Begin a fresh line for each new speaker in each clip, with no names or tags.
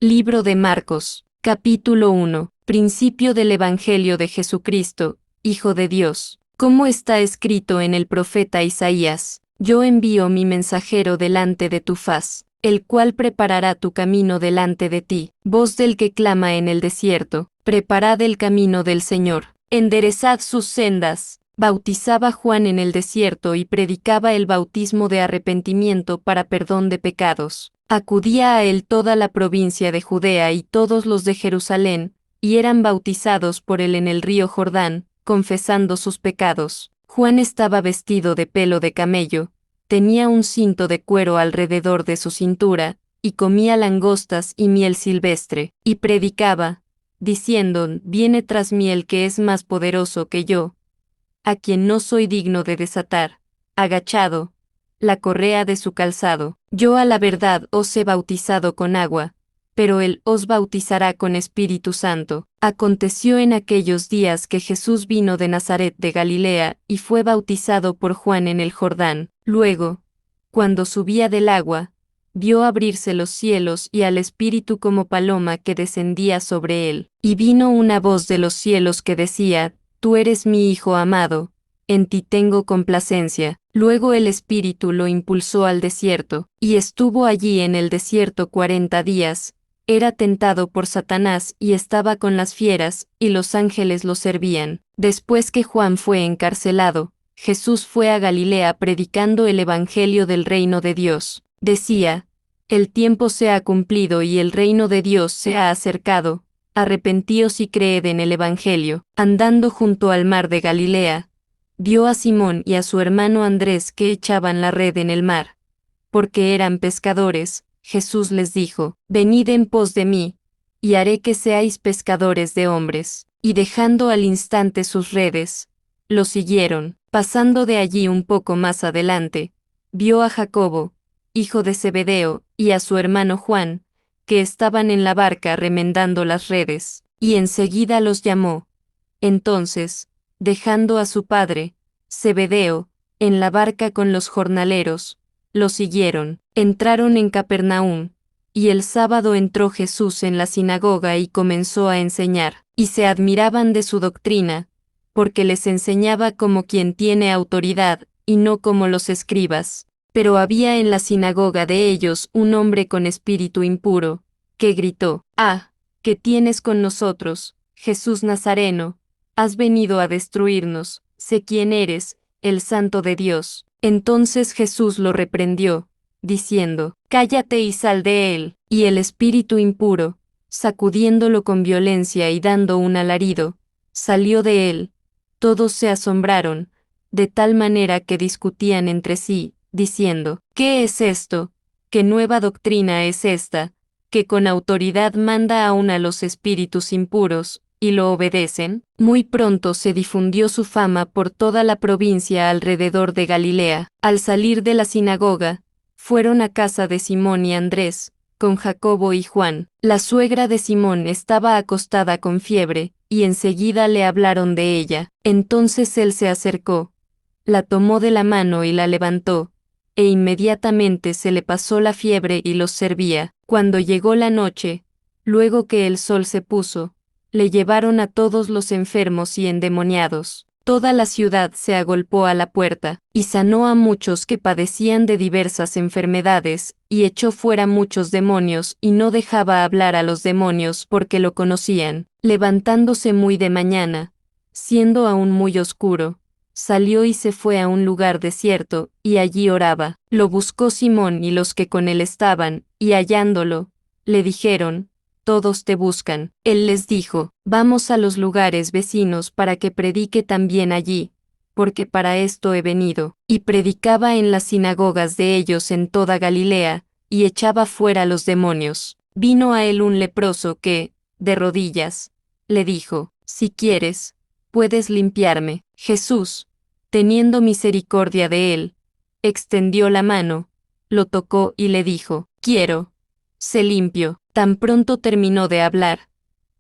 Libro de Marcos, capítulo 1. Principio del Evangelio de Jesucristo, Hijo de Dios. Como está escrito en el profeta Isaías: Yo envío mi mensajero delante de tu faz, el cual preparará tu camino delante de ti. Voz del que clama en el desierto: preparad el camino del Señor, enderezad sus sendas. Bautizaba Juan en el desierto y predicaba el bautismo de arrepentimiento para perdón de pecados. Acudía a él toda la provincia de Judea y todos los de Jerusalén, y eran bautizados por él en el río Jordán, confesando sus pecados. Juan estaba vestido de pelo de camello, tenía un cinto de cuero alrededor de su cintura, y comía langostas y miel silvestre, y predicaba, diciendo: Viene tras mí el que es más poderoso que yo, a quien no soy digno de desatar, agachado, la correa de su calzado. Yo a la verdad os he bautizado con agua, pero él os bautizará con Espíritu Santo. Aconteció en aquellos días que Jesús vino de Nazaret de Galilea y fue bautizado por Juan en el Jordán. Luego, cuando subía del agua, vio abrirse los cielos y al Espíritu como paloma que descendía sobre él. Y vino una voz de los cielos que decía: Tú eres mi Hijo amado, en ti tengo complacencia. Luego el Espíritu lo impulsó al desierto, y estuvo allí en el desierto 40 días, era tentado por Satanás y estaba con las fieras, y los ángeles lo servían. Después que Juan fue encarcelado, Jesús fue a Galilea predicando el Evangelio del reino de Dios. Decía: El tiempo se ha cumplido y el reino de Dios se ha acercado. Arrepentíos y creed en el Evangelio. Andando junto al mar de Galilea, vio a Simón y a su hermano Andrés que echaban la red en el mar, porque eran pescadores. Jesús les dijo: Venid en pos de mí, y haré que seáis pescadores de hombres. Y dejando al instante sus redes, lo siguieron. Pasando de allí un poco más adelante, vio a Jacobo, hijo de Zebedeo, y a su hermano Juan, que estaban en la barca remendando las redes, y enseguida los llamó. Entonces, dejando a su padre, Zebedeo, en la barca con los jornaleros, lo siguieron. Entraron en Capernaum, y el sábado entró Jesús en la sinagoga y comenzó a enseñar, y se admiraban de su doctrina, porque les enseñaba como quien tiene autoridad, y no como los escribas. Pero había en la sinagoga de ellos un hombre con espíritu impuro, que gritó: «Ah, ¿qué tienes con nosotros, Jesús Nazareno? Has venido a destruirnos. Sé quién eres, el Santo de Dios». Entonces Jesús lo reprendió, diciendo: «Cállate y sal de él». Y el espíritu impuro, sacudiéndolo con violencia y dando un alarido, salió de él. Todos se asombraron, de tal manera que discutían entre sí, diciendo: «¿Qué es esto? ¿Qué nueva doctrina es esta, que con autoridad manda aún a los espíritus impuros, y lo obedecen?» Muy pronto se difundió su fama por toda la provincia alrededor de Galilea. Al salir de la sinagoga, fueron a casa de Simón y Andrés, con Jacobo y Juan. La suegra de Simón estaba acostada con fiebre, y enseguida le hablaron de ella. Entonces él se acercó, la tomó de la mano y la levantó, e inmediatamente se le pasó la fiebre y los servía. Cuando llegó la noche, luego que el sol se puso, le llevaron a todos los enfermos y endemoniados. Toda la ciudad se agolpó a la puerta, y sanó a muchos que padecían de diversas enfermedades, y echó fuera muchos demonios, y no dejaba hablar a los demonios porque lo conocían. Levantándose muy de mañana, siendo aún muy oscuro, salió y se fue a un lugar desierto, y allí oraba. Lo buscó Simón y los que con él estaban, y hallándolo, le dijeron: «Todos te buscan». Él les dijo: «Vamos a los lugares vecinos para que predique también allí, porque para esto he venido». Y predicaba en las sinagogas de ellos en toda Galilea, y echaba fuera los demonios. Vino a él un leproso que, de rodillas, le dijo: «Si quieres, puedes limpiarme». Jesús, teniendo misericordia de él, extendió la mano, lo tocó y le dijo: «Quiero, sé limpio». Tan pronto terminó de hablar,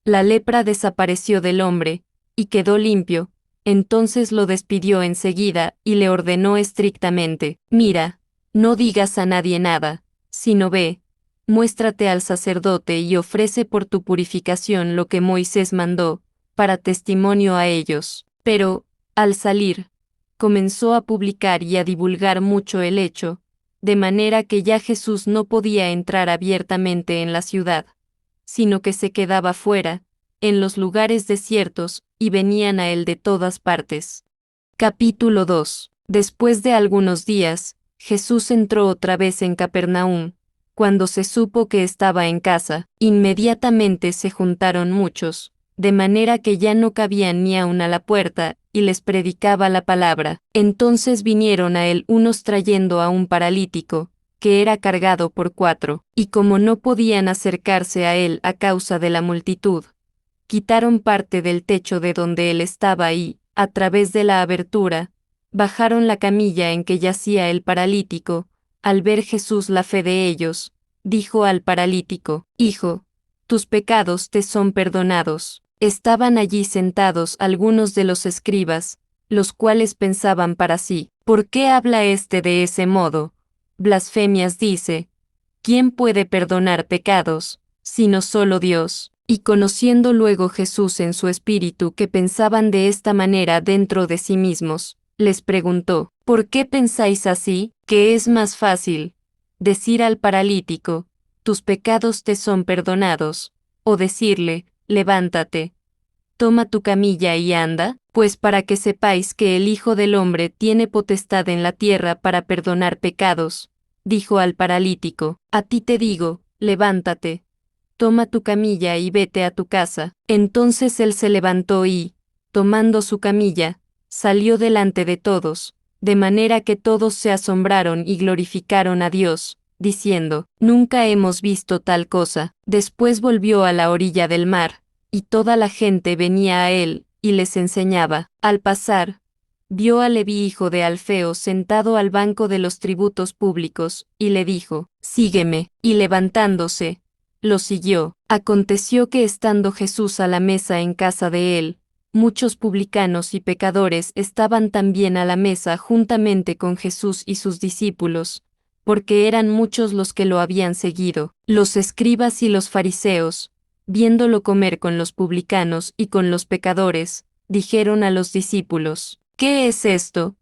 la lepra desapareció del hombre, y quedó limpio. Entonces lo despidió enseguida, y le ordenó estrictamente: «Mira, no digas a nadie nada, sino ve, muéstrate al sacerdote y ofrece por tu purificación lo que Moisés mandó, para testimonio a ellos. Pero, al salir, comenzó a publicar y a divulgar mucho el hecho, de manera que ya Jesús no podía entrar abiertamente en la ciudad, sino que se quedaba fuera, en los lugares desiertos, y venían a él de todas partes. Capítulo 2. Después de algunos días, Jesús entró otra vez en Capernaum. Cuando se supo que estaba en casa, inmediatamente se juntaron muchos, de manera que ya no cabían ni aun a la puerta, y les predicaba la palabra. Entonces vinieron a él unos trayendo a un paralítico, que era cargado por 4, y como no podían acercarse a él a causa de la multitud, quitaron parte del techo de donde él estaba y, a través de la abertura, bajaron la camilla en que yacía el paralítico. Al ver Jesús la fe de ellos, dijo al paralítico: Hijo, tus pecados te son perdonados. Estaban allí sentados algunos de los escribas, los cuales pensaban para sí: ¿por qué habla éste de ese modo? Blasfemias dice. ¿Quién puede perdonar pecados, sino solo Dios? Y conociendo luego Jesús en su espíritu que pensaban de esta manera dentro de sí mismos, les preguntó: ¿por qué pensáis así? ¿Qué es más fácil? ¿Decir al paralítico: tus pecados te son perdonados? ¿O decirle: levántate, toma tu camilla y anda? Pues para que sepáis que el Hijo del Hombre tiene potestad en la tierra para perdonar pecados, dijo al paralítico: a ti te digo, levántate, toma tu camilla y vete a tu casa. Entonces él se levantó y, tomando su camilla, salió delante de todos, de manera que todos se asombraron y glorificaron a Dios, diciendo: nunca hemos visto tal cosa. Después volvió a la orilla del mar, y toda la gente venía a él, y les enseñaba. Al pasar, vio a Leví hijo de Alfeo sentado al banco de los tributos públicos, y le dijo: sígueme, y levantándose, lo siguió. Aconteció que estando Jesús a la mesa en casa de él, muchos publicanos y pecadores estaban también a la mesa juntamente con Jesús y sus discípulos, porque eran muchos los que lo habían seguido. Los escribas y los fariseos, viéndolo comer con los publicanos y con los pecadores, dijeron a los discípulos: ¿qué es esto?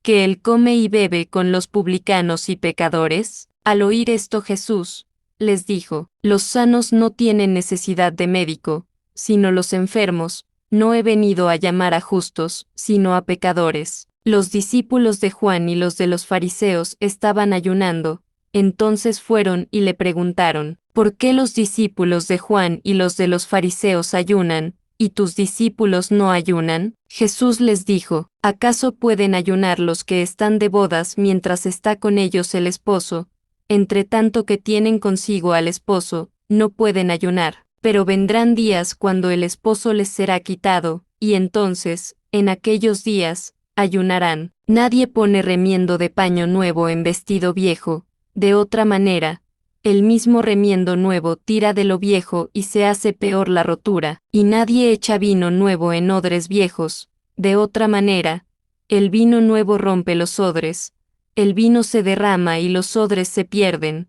¿Que él come y bebe con los publicanos y pecadores? Al oír esto Jesús les dijo: los sanos no tienen necesidad de médico, sino los enfermos. No he venido a llamar a justos, sino a pecadores. Los discípulos de Juan y los de los fariseos estaban ayunando. Entonces fueron y le preguntaron: ¿por qué los discípulos de Juan y los de los fariseos ayunan, y tus discípulos no ayunan? Jesús les dijo: ¿acaso pueden ayunar los que están de bodas mientras está con ellos el esposo? Entre tanto que tienen consigo al esposo, no pueden ayunar. Pero vendrán días cuando el esposo les será quitado, y entonces, en aquellos días, ayunarán. Nadie pone remiendo de paño nuevo en vestido viejo. De otra manera, el mismo remiendo nuevo tira de lo viejo y se hace peor la rotura. Y nadie echa vino nuevo en odres viejos. De otra manera, el vino nuevo rompe los odres. El vino se derrama y los odres se pierden,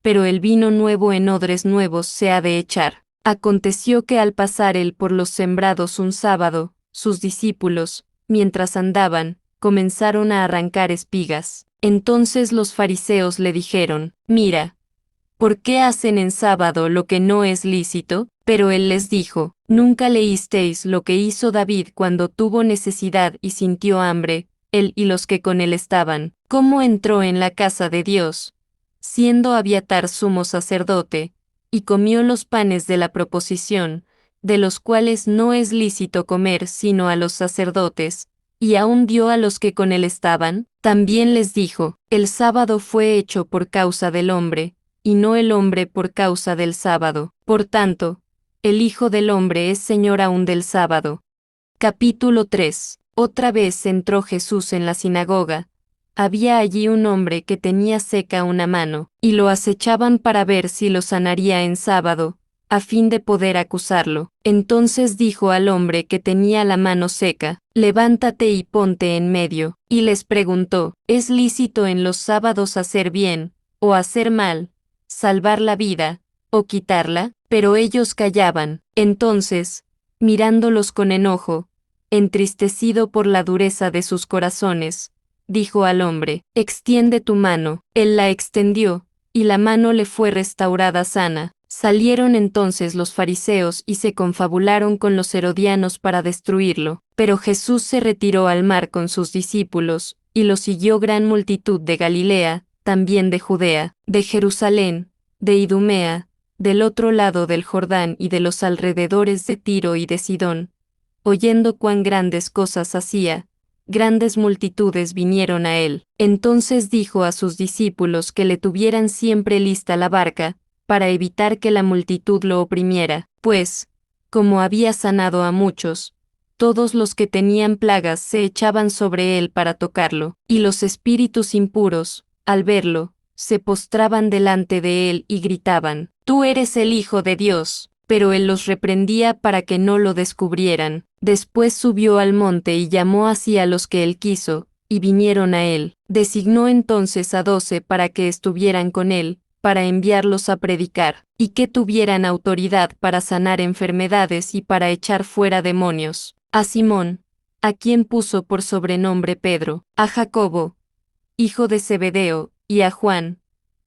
pero el vino nuevo en odres nuevos se ha de echar. Aconteció que al pasar él por los sembrados un sábado, sus discípulos, mientras andaban, comenzaron a arrancar espigas. Entonces los fariseos le dijeron: mira, ¿por qué hacen en sábado lo que no es lícito? Pero él les dijo: ¿nunca leísteis lo que hizo David cuando tuvo necesidad y sintió hambre, él y los que con él estaban? ¿Cómo entró en la casa de Dios, siendo Abiatar sumo sacerdote, y comió los panes de la proposición, de los cuales no es lícito comer sino a los sacerdotes, y aún dio a los que con él estaban? También les dijo: el sábado fue hecho por causa del hombre, y no el hombre por causa del sábado. Por tanto, el Hijo del Hombre es Señor aún del sábado. Capítulo 3. Otra vez entró Jesús en la sinagoga. Había allí un hombre que tenía seca una mano, y lo acechaban para ver si lo sanaría en sábado, a fin de poder acusarlo. Entonces dijo al hombre que tenía la mano seca: levántate y ponte en medio. Y les preguntó: ¿es lícito en los sábados hacer bien, o hacer mal, salvar la vida, o quitarla, pero ellos callaban. Entonces, mirándolos con enojo, entristecido por la dureza de sus corazones, dijo al hombre, extiende tu mano. Él la extendió, y la mano le fue restaurada sana. Salieron entonces los fariseos y se confabularon con los herodianos para destruirlo. Pero Jesús se retiró al mar con sus discípulos, y lo siguió gran multitud de Galilea, también de Judea, de Jerusalén, de Idumea, del otro lado del Jordán y de los alrededores de Tiro y de Sidón. Oyendo cuán grandes cosas hacía, grandes multitudes vinieron a él. Entonces dijo a sus discípulos que le tuvieran siempre lista la barca, para evitar que la multitud lo oprimiera, pues, como había sanado a muchos, todos los que tenían plagas se echaban sobre él para tocarlo, y los espíritus impuros, al verlo, se postraban delante de él y gritaban, «Tú eres el Hijo de Dios». Pero él los reprendía para que no lo descubrieran. Después subió al monte y llamó así a los que él quiso, y vinieron a él. Designó entonces a 12 para que estuvieran con él, para enviarlos a predicar, y que tuvieran autoridad para sanar enfermedades y para echar fuera demonios. A Simón, a quien puso por sobrenombre Pedro, a Jacobo, hijo de Zebedeo, y a Juan,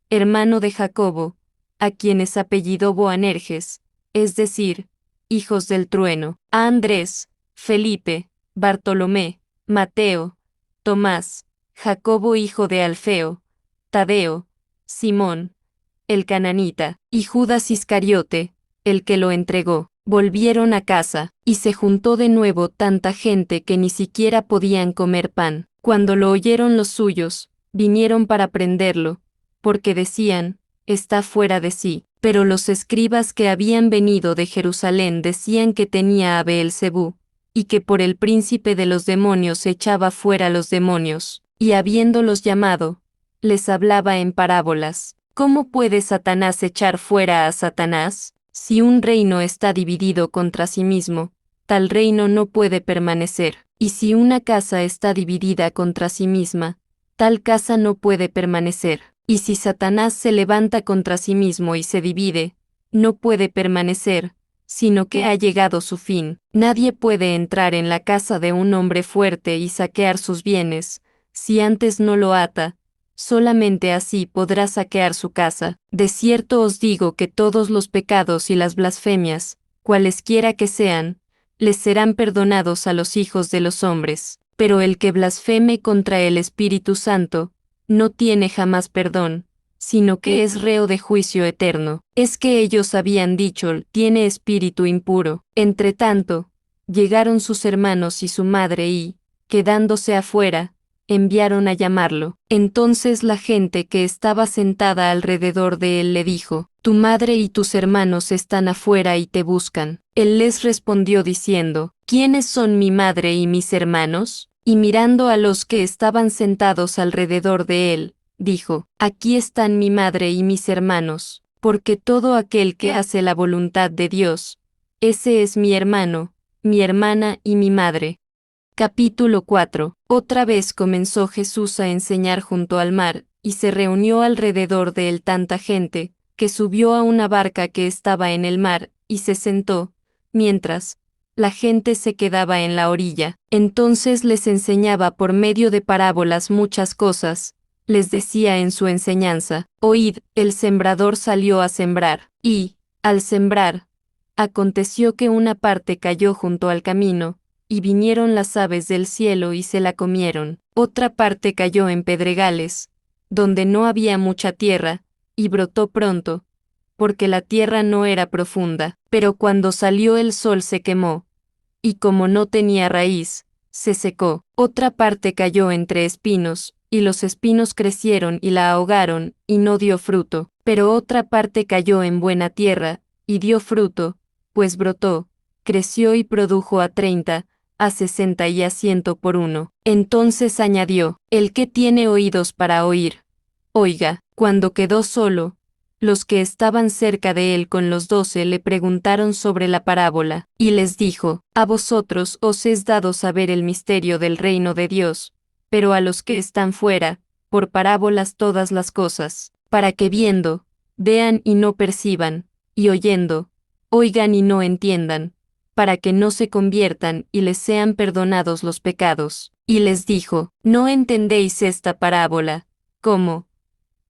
hermano de Jacobo, a quienes apellidó Boanerges, es decir, hijos del trueno, a Andrés, Felipe, Bartolomé, Mateo, Tomás, Jacobo hijo de Alfeo, Tadeo, Simón, el cananita, y Judas Iscariote, el que lo entregó. Volvieron a casa, y se juntó de nuevo tanta gente que ni siquiera podían comer pan. Cuando lo oyeron los suyos, vinieron para prenderlo, porque decían, está fuera de sí. Pero los escribas que habían venido de Jerusalén decían que tenía a Beelzebú, y que por el príncipe de los demonios echaba fuera los demonios, y habiéndolos llamado, les hablaba en parábolas. ¿Cómo puede Satanás echar fuera a Satanás? Si un reino está dividido contra sí mismo, tal reino no puede permanecer, y si una casa está dividida contra sí misma, tal casa no puede permanecer. Y si Satanás se levanta contra sí mismo y se divide, no puede permanecer, sino que ha llegado su fin. Nadie puede entrar en la casa de un hombre fuerte y saquear sus bienes, si antes no lo ata, solamente así podrá saquear su casa. De cierto os digo que todos los pecados y las blasfemias, cualesquiera que sean, les serán perdonados a los hijos de los hombres, pero el que blasfeme contra el Espíritu Santo, no tiene jamás perdón, sino que es reo de juicio eterno. Es que ellos habían dicho, tiene espíritu impuro. Entretanto, llegaron sus hermanos y su madre y, quedándose afuera, enviaron a llamarlo. Entonces la gente que estaba sentada alrededor de él le dijo, tu madre y tus hermanos están afuera y te buscan. Él les respondió diciendo, ¿quiénes son mi madre y mis hermanos? Y mirando a los que estaban sentados alrededor de él, dijo, aquí están mi madre y mis hermanos, porque todo aquel que hace la voluntad de Dios, ese es mi hermano, mi hermana y mi madre. Capítulo 4. Otra vez comenzó Jesús a enseñar junto al mar, y se reunió alrededor de él tanta gente, que subió a una barca que estaba en el mar, y se sentó, mientras la gente se quedaba en la orilla. Entonces les enseñaba por medio de parábolas muchas cosas. Les decía en su enseñanza, oíd, el sembrador salió a sembrar, y, al sembrar, aconteció que una parte cayó junto al camino, y vinieron las aves del cielo y se la comieron. Otra parte cayó en pedregales, donde no había mucha tierra, y brotó pronto, porque la tierra no era profunda, pero cuando salió el sol se quemó, y como no tenía raíz, se secó. Otra parte cayó entre espinos, y los espinos crecieron y la ahogaron, y no dio fruto. Pero otra parte cayó en buena tierra, y dio fruto, pues brotó, creció y produjo a 30, a 60 y a 100 por uno. Entonces añadió, el que tiene oídos para oír, oiga. Cuando quedó solo, los que estaban cerca de él con los 12 le preguntaron sobre la parábola, y les dijo, a vosotros os es dado saber el misterio del reino de Dios, pero a los que están fuera, por parábolas todas las cosas, para que viendo, vean y no perciban, y oyendo, oigan y no entiendan, para que no se conviertan y les sean perdonados los pecados. Y les dijo, ¿no entendéis esta parábola? ¿Cómo,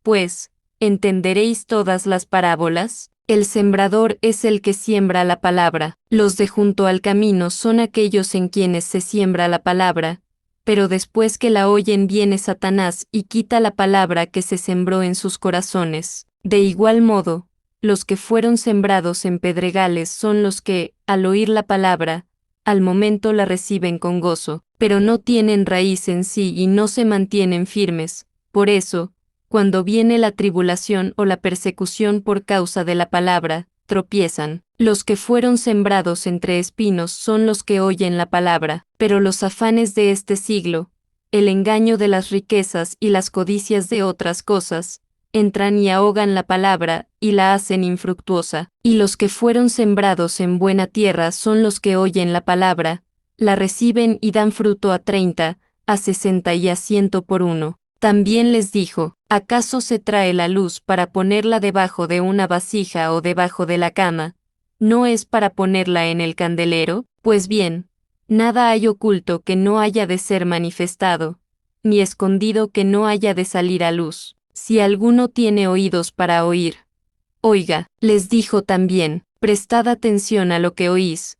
pues, entenderéis todas las parábolas? El sembrador es el que siembra la palabra. Los de junto al camino son aquellos en quienes se siembra la palabra, pero después que la oyen viene Satanás y quita la palabra que se sembró en sus corazones. De igual modo, los que fueron sembrados en pedregales son los que, al oír la palabra, al momento la reciben con gozo, pero no tienen raíz en sí y no se mantienen firmes. Por eso, cuando viene la tribulación o la persecución por causa de la palabra, tropiezan. Los que fueron sembrados entre espinos son los que oyen la palabra, pero los afanes de este siglo, el engaño de las riquezas y las codicias de otras cosas, entran y ahogan la palabra y la hacen infructuosa. Y los que fueron sembrados en buena tierra son los que oyen la palabra, la reciben y dan fruto a 30, a 60 y a 100 por uno. También les dijo, ¿acaso se trae la luz para ponerla debajo de una vasija o debajo de la cama? ¿No es para ponerla en el candelero? Pues bien, nada hay oculto que no haya de ser manifestado, ni escondido que no haya de salir a luz. Si alguno tiene oídos para oír, oiga. Les dijo también, prestad atención a lo que oís,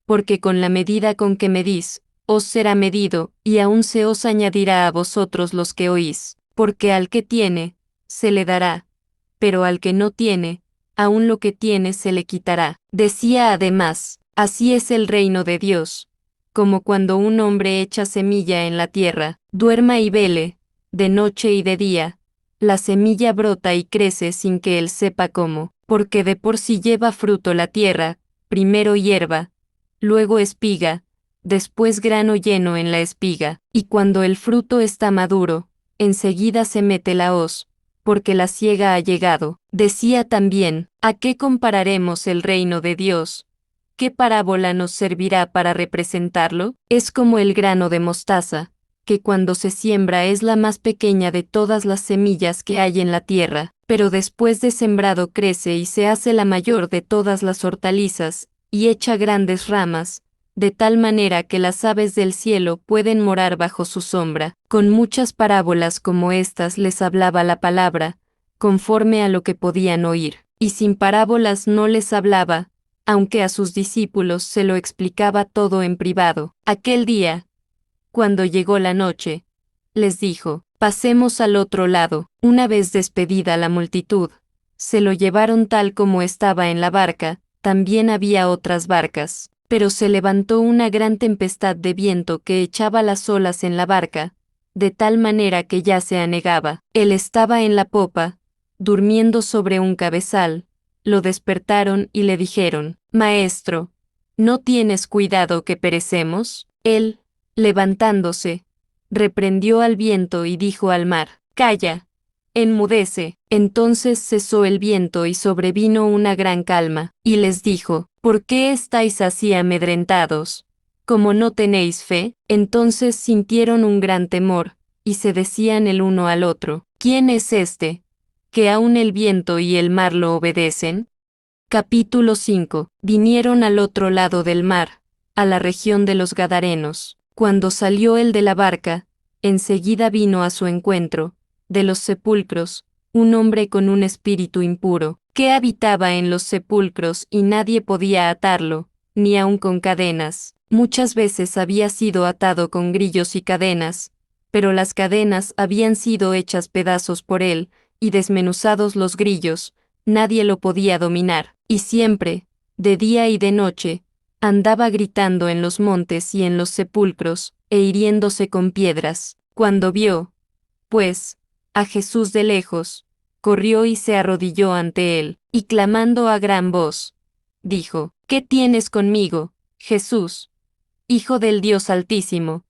porque con la medida con que medís, os será medido, y aún se os añadirá a vosotros los que oís, porque al que tiene, se le dará, pero al que no tiene, aún lo que tiene se le quitará. Decía además, así es el reino de Dios, como cuando un hombre echa semilla en la tierra, duerma y vele, de noche y de día, la semilla brota y crece sin que él sepa cómo, porque de por sí lleva fruto la tierra, primero hierba, luego espiga, después grano lleno en la espiga, y cuando el fruto está maduro, enseguida se mete la hoz, porque la siega ha llegado. Decía también, ¿a qué compararemos el reino de Dios? ¿Qué parábola nos servirá para representarlo? Es como el grano de mostaza, que cuando se siembra es la más pequeña de todas las semillas que hay en la tierra, pero después de sembrado crece y se hace la mayor de todas las hortalizas, y echa grandes ramas, de tal manera que las aves del cielo pueden morar bajo su sombra. Con muchas parábolas como estas les hablaba la palabra, conforme a lo que podían oír, y sin parábolas no les hablaba, aunque a sus discípulos se lo explicaba todo en privado. Aquel día, cuando llegó la noche, les dijo, pasemos al otro lado. Una vez despedida la multitud, se lo llevaron tal como estaba en la barca. También había otras barcas, pero se levantó una gran tempestad de viento que echaba las olas en la barca, de tal manera que ya se anegaba. Él estaba en la popa, durmiendo sobre un cabezal. Lo despertaron y le dijeron, Maestro, ¿no tienes cuidado que perecemos? Él, levantándose, reprendió al viento y dijo al mar, Calla, enmudece. Entonces cesó el viento y sobrevino una gran calma, y les dijo, ¿por qué estáis así amedrentados? ¿Cómo no tenéis fe? Entonces sintieron un gran temor, y se decían el uno al otro, ¿quién es este, que aun el viento y el mar lo obedecen? Capítulo 5. Vinieron al otro lado del mar, a la región de los Gadarenos. Cuando salió él de la barca, enseguida vino a su encuentro, de los sepulcros, un hombre con un espíritu impuro, que habitaba en los sepulcros y nadie podía atarlo, ni aun con cadenas. Muchas veces había sido atado con grillos y cadenas, pero las cadenas habían sido hechas pedazos por él, y desmenuzados los grillos, nadie lo podía dominar, y siempre, de día y de noche, andaba gritando en los montes y en los sepulcros, e hiriéndose con piedras. Cuando vio, pues, a Jesús de lejos, corrió y se arrodilló ante él, y clamando a gran voz, dijo, ¿qué tienes conmigo, Jesús, Hijo del Dios Altísimo?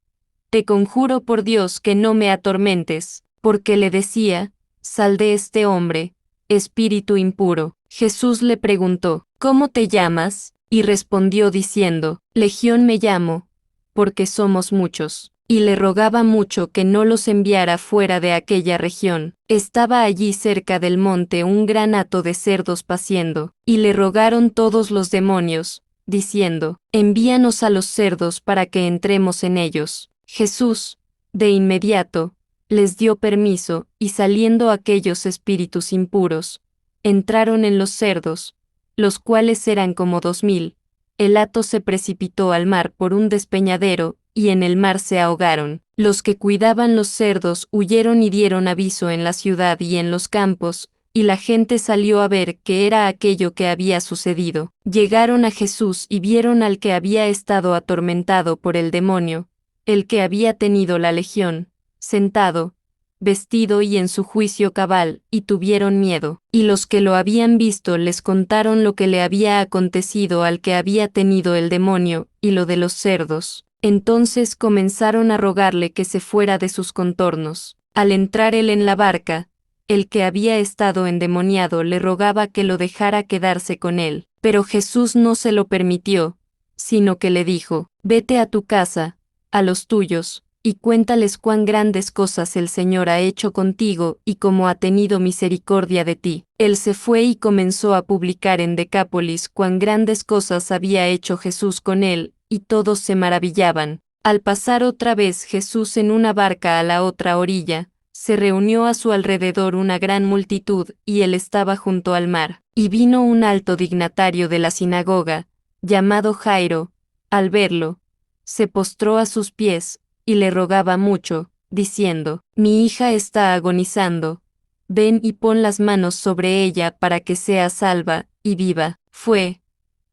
Te conjuro por Dios que no me atormentes, porque le decía, sal de este hombre, espíritu impuro. Jesús le preguntó, ¿cómo te llamas? Y respondió diciendo, Legión me llamo, porque somos muchos. y le rogaba mucho que no los enviara fuera de aquella región. Estaba allí cerca del monte un gran hato de cerdos paciendo, y le rogaron todos los demonios, diciendo, envíanos a los cerdos para que entremos en ellos. Jesús, de inmediato, les dio permiso, y saliendo aquellos espíritus impuros, entraron en los cerdos, los cuales eran como 2000. El hato se precipitó al mar por un despeñadero, y en el mar se ahogaron. Los que cuidaban los cerdos huyeron y dieron aviso en la ciudad y en los campos, y la gente salió a ver qué era aquello que había sucedido. Llegaron a Jesús y vieron al que había estado atormentado por el demonio, el que había tenido la legión, sentado, vestido y en su juicio cabal, y tuvieron miedo. Y los que lo habían visto les contaron lo que le había acontecido al que había tenido el demonio, y lo de los cerdos. Entonces comenzaron a rogarle que se fuera de sus contornos. Al entrar él en la barca, el que había estado endemoniado le rogaba que lo dejara quedarse con él, pero Jesús no se lo permitió, sino que le dijo, vete a tu casa, a los tuyos, y cuéntales cuán grandes cosas el Señor ha hecho contigo y cómo ha tenido misericordia de ti. Él se fue y comenzó a publicar en Decápolis cuán grandes cosas había hecho Jesús con él, y todos se maravillaban. Al pasar otra vez Jesús en una barca a la otra orilla, se reunió a su alrededor una gran multitud, y él estaba junto al mar. Y vino un alto dignatario de la sinagoga, llamado Jairo, al verlo, se postró a sus pies, y le rogaba mucho, diciendo, mi hija está agonizando, ven y pon las manos sobre ella para que sea salva, y viva. Fue,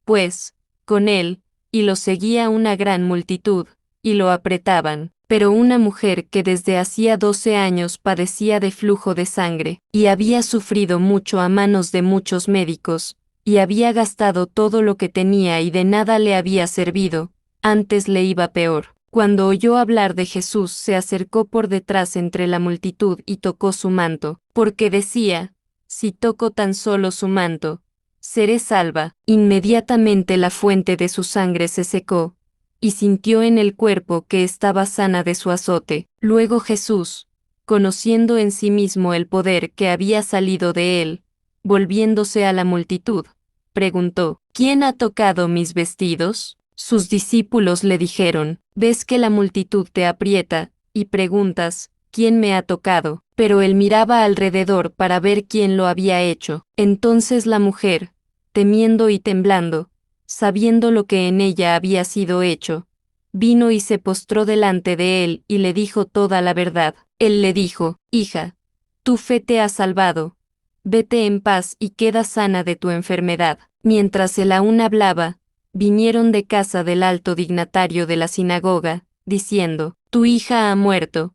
pues, con él, y lo seguía una gran multitud, y lo apretaban. Pero una mujer que desde hacía 12 años padecía de flujo de sangre, y había sufrido mucho a manos de muchos médicos, y había gastado todo lo que tenía y de nada le había servido, antes le iba peor. Cuando oyó hablar de Jesús se acercó por detrás entre la multitud y tocó su manto, porque decía, si toco tan solo su manto, seré salva. Inmediatamente la fuente de su sangre se secó, y sintió en el cuerpo que estaba sana de su azote. Luego Jesús, conociendo en sí mismo el poder que había salido de él, volviéndose a la multitud, preguntó, ¿quién ha tocado mis vestidos? Sus discípulos le dijeron, ves que la multitud te aprieta, y preguntas, ¿quién me ha tocado? Pero él miraba alrededor para ver quién lo había hecho. Entonces la mujer, temiendo y temblando, sabiendo lo que en ella había sido hecho, vino y se postró delante de él y le dijo toda la verdad. Él le dijo, hija, tu fe te ha salvado, vete en paz y queda sana de tu enfermedad. Mientras él aún hablaba, vinieron de casa del alto dignatario de la sinagoga, diciendo, tu hija ha muerto,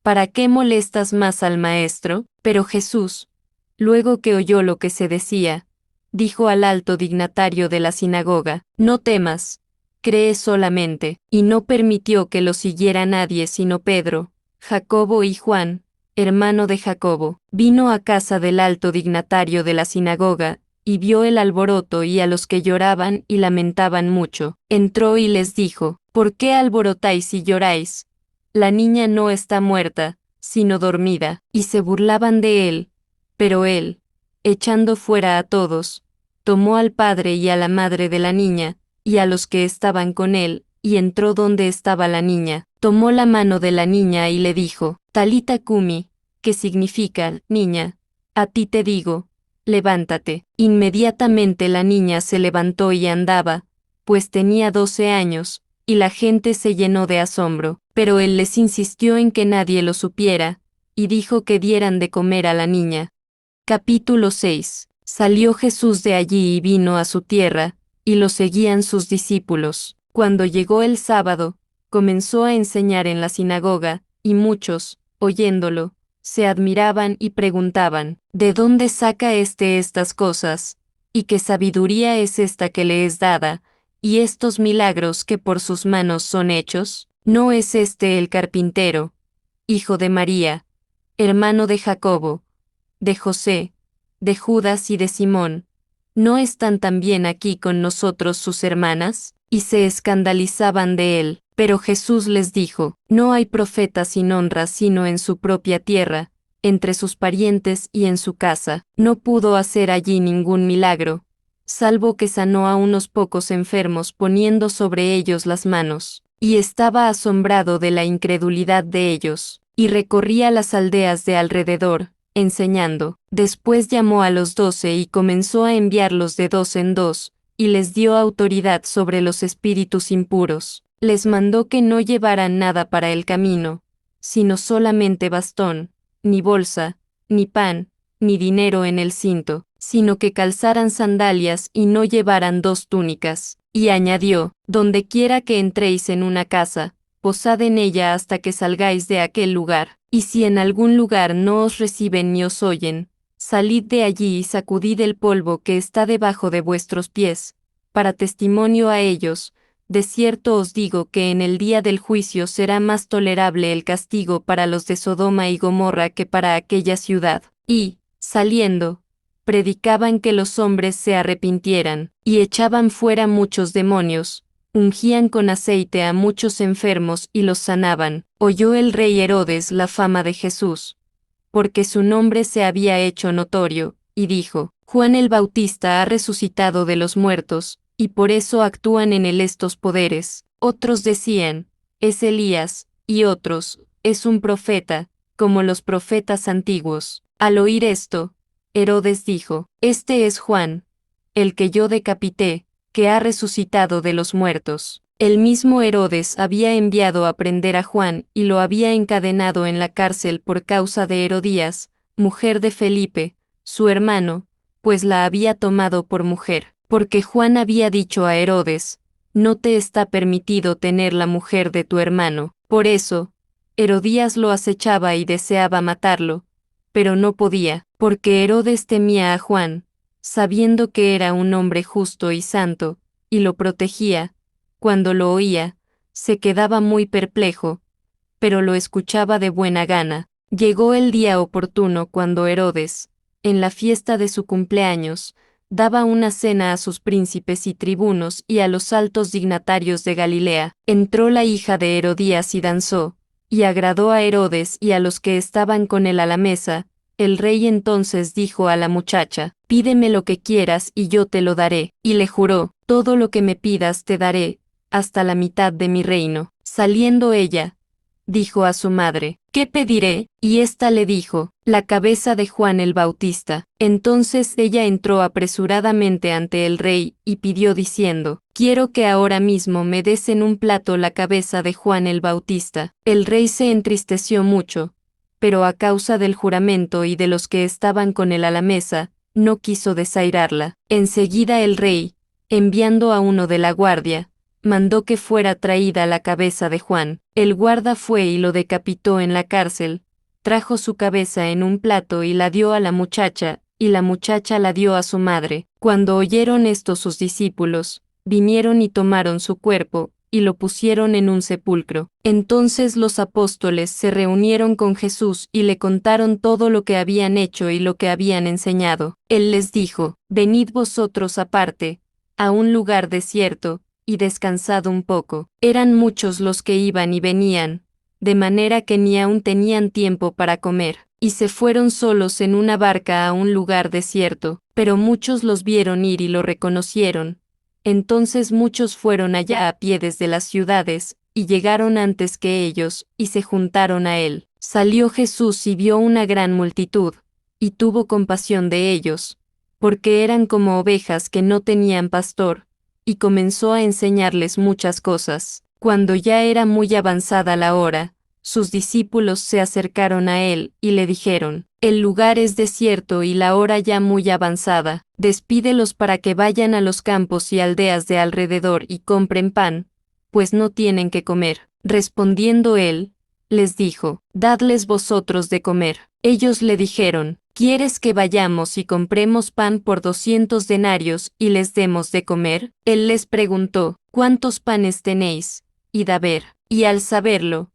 ¿para qué molestas más al maestro? Pero Jesús, luego que oyó lo que se decía, dijo al alto dignatario de la sinagoga, no temas, cree solamente, y no permitió que lo siguiera nadie sino Pedro, Jacobo y Juan, hermano de Jacobo. Vino a casa del alto dignatario de la sinagoga, y vio el alboroto y a los que lloraban y lamentaban mucho. Entró y les dijo, ¿por qué alborotáis y lloráis? La niña no está muerta, sino dormida. Y se burlaban de él, pero él, echando fuera a todos, tomó al padre y a la madre de la niña, y a los que estaban con él, y entró donde estaba la niña. Tomó la mano de la niña y le dijo, Talita cumi, que significa, niña, a ti te digo, levántate. Inmediatamente la niña se levantó y andaba, pues tenía 12 años, y la gente se llenó de asombro, pero él les insistió en que nadie lo supiera, y dijo que dieran de comer a la niña. Capítulo 6. Salió Jesús de allí y vino a su tierra, y lo seguían sus discípulos. Cuando llegó el sábado, comenzó a enseñar en la sinagoga, y muchos, oyéndolo, se admiraban y preguntaban, ¿de dónde saca estas cosas? ¿Y qué sabiduría es esta que le es dada? ¿Y estos milagros que por sus manos son hechos? ¿No es este el carpintero, hijo de María, hermano de Jacobo, de José, de Judas y de Simón? ¿No están también aquí con nosotros sus hermanas? Y se escandalizaban de él. Pero Jesús les dijo, no hay profeta sin honra sino en su propia tierra, entre sus parientes y en su casa. No pudo hacer allí ningún milagro, salvo que sanó a unos pocos enfermos poniendo sobre ellos las manos, y estaba asombrado de la incredulidad de ellos, y recorría las aldeas de alrededor, enseñando. Después llamó a los 12 y comenzó a enviarlos de 2 en 2, y les dio autoridad sobre los espíritus impuros. Les mandó que no llevaran nada para el camino, sino solamente bastón, ni bolsa, ni pan, ni dinero en el cinto, sino que calzaran sandalias y no llevaran 2 túnicas. Y añadió, dondequiera que entréis en una casa, posad en ella hasta que salgáis de aquel lugar, y si en algún lugar no os reciben ni os oyen, salid de allí y sacudid el polvo que está debajo de vuestros pies, para testimonio a ellos. De cierto os digo que en el día del juicio será más tolerable el castigo para los de Sodoma y Gomorra que para aquella ciudad. Y, saliendo, predicaban que los hombres se arrepintieran, y echaban fuera muchos demonios, ungían con aceite a muchos enfermos y los sanaban. Oyó el rey Herodes la fama de Jesús, porque su nombre se había hecho notorio, y dijo, Juan el Bautista ha resucitado de los muertos, y por eso actúan en él estos poderes. Otros decían, es Elías, y otros, es un profeta, como los profetas antiguos. Al oír esto, Herodes dijo, este es Juan, el que yo decapité, que ha resucitado de los muertos. El mismo Herodes había enviado a prender a Juan y lo había encadenado en la cárcel por causa de Herodías, mujer de Felipe, su hermano, pues la había tomado por mujer, porque Juan había dicho a Herodes, no te está permitido tener la mujer de tu hermano. Por eso, Herodías lo acechaba y deseaba matarlo, pero no podía, porque Herodes temía a Juan, sabiendo que era un hombre justo y santo, y lo protegía. Cuando lo oía, se quedaba muy perplejo, pero lo escuchaba de buena gana. Llegó el día oportuno cuando Herodes, en la fiesta de su cumpleaños, daba una cena a sus príncipes y tribunos y a los altos dignatarios de Galilea. Entró la hija de Herodías y danzó, y agradó a Herodes y a los que estaban con él a la mesa. El rey entonces dijo a la muchacha, pídeme lo que quieras y yo te lo daré, y le juró, todo lo que me pidas te daré, hasta la mitad de mi reino. Saliendo ella, dijo a su madre, ¿qué pediré? Y ésta le dijo, la cabeza de Juan el Bautista. Entonces ella entró apresuradamente ante el rey y pidió diciendo, quiero que ahora mismo me des en un plato la cabeza de Juan el Bautista. El rey se entristeció mucho, pero a causa del juramento y de los que estaban con él a la mesa, no quiso desairarla. Enseguida el rey, enviando a uno de la guardia, mandó que fuera traída la cabeza de Juan. El guarda fue y lo decapitó en la cárcel, trajo su cabeza en un plato y la dio a la muchacha, y la muchacha la dio a su madre. Cuando oyeron esto sus discípulos, vinieron y tomaron su cuerpo, y lo pusieron en un sepulcro. Entonces los apóstoles se reunieron con Jesús y le contaron todo lo que habían hecho y lo que habían enseñado. Él les dijo, venid vosotros aparte, a un lugar desierto, y descansad un poco. Eran muchos los que iban y venían, de manera que ni aún tenían tiempo para comer, y se fueron solos en una barca a un lugar desierto, pero muchos los vieron ir y lo reconocieron. Entonces muchos fueron allá a pie desde las ciudades, y llegaron antes que ellos, y se juntaron a él. Salió Jesús y vio una gran multitud, y tuvo compasión de ellos, porque eran como ovejas que no tenían pastor, y comenzó a enseñarles muchas cosas. Cuando ya era muy avanzada la hora, sus discípulos se acercaron a él, y le dijeron, el lugar es desierto y la hora ya muy avanzada, despídelos para que vayan a los campos y aldeas de alrededor y compren pan, pues no tienen que comer. Respondiendo él, les dijo, dadles vosotros de comer. Ellos le dijeron, ¿quieres que vayamos y compremos pan por 200 denarios y les demos de comer? Él les preguntó, ¿cuántos panes tenéis? Id a ver. Y al saberlo,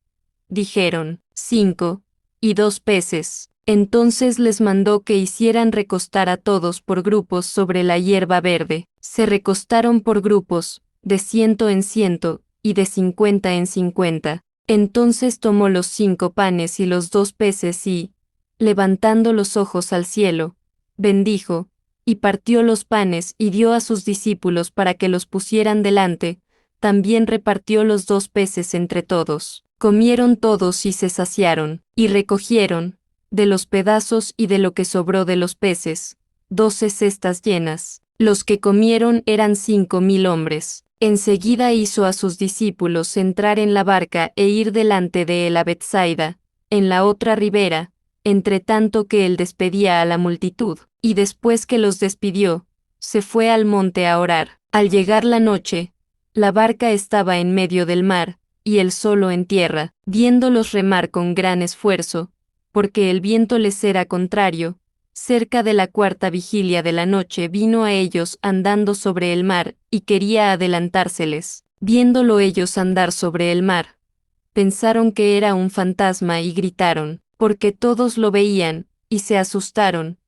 dijeron, 5, y 2 peces. Entonces les mandó que hicieran recostar a todos por grupos sobre la hierba verde. Se recostaron por grupos, de 100 en 100, y de 50 en 50. Entonces tomó los 5 panes y los 2 peces y, levantando los ojos al cielo, bendijo, y partió los panes y dio a sus discípulos para que los pusieran delante, también repartió los 2 peces entre todos. Comieron todos y se saciaron, y recogieron, de los pedazos y de lo que sobró de los peces, 12 cestas llenas. Los que comieron eran 5,000 hombres. Enseguida hizo a sus discípulos entrar en la barca e ir delante de él a Betsaida, en la otra ribera, entre tanto que él despedía a la multitud, y después que los despidió, se fue al monte a orar. Al llegar la noche, la barca estaba en medio del mar, y él solo en tierra, viéndolos remar con gran esfuerzo, porque el viento les era contrario. Cerca de la 4ª vigilia de la noche vino a ellos andando sobre el mar, y quería adelantárseles. Viéndolo ellos andar sobre el mar, pensaron que era un fantasma y gritaron, porque todos lo veían, y se asustaron.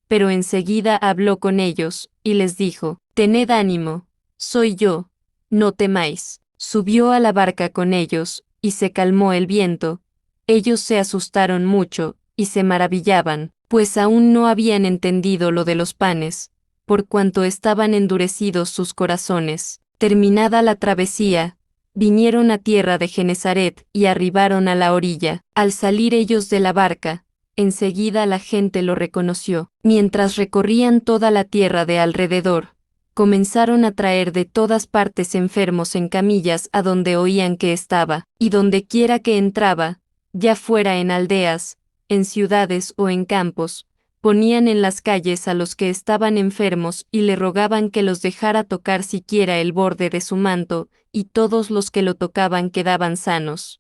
Pero enseguida habló con ellos, y les dijo, «Tened ánimo, soy yo, no temáis». Subió a la barca con ellos, y se calmó el viento. Ellos se asustaron mucho, y se maravillaban, pues aún no habían entendido lo de los panes, por cuanto estaban endurecidos sus corazones. Terminada la travesía, vinieron a tierra de Genesaret y arribaron a la orilla. Al salir ellos de la barca, enseguida la gente lo reconoció. Mientras recorrían toda la tierra de alrededor, comenzaron a traer de todas partes enfermos en camillas a donde oían que estaba, y donde quiera que entraba, ya fuera en aldeas, en ciudades o en campos, ponían en las calles a los que estaban enfermos y le rogaban que los dejara tocar siquiera el borde de su manto, y todos los que lo tocaban quedaban sanos.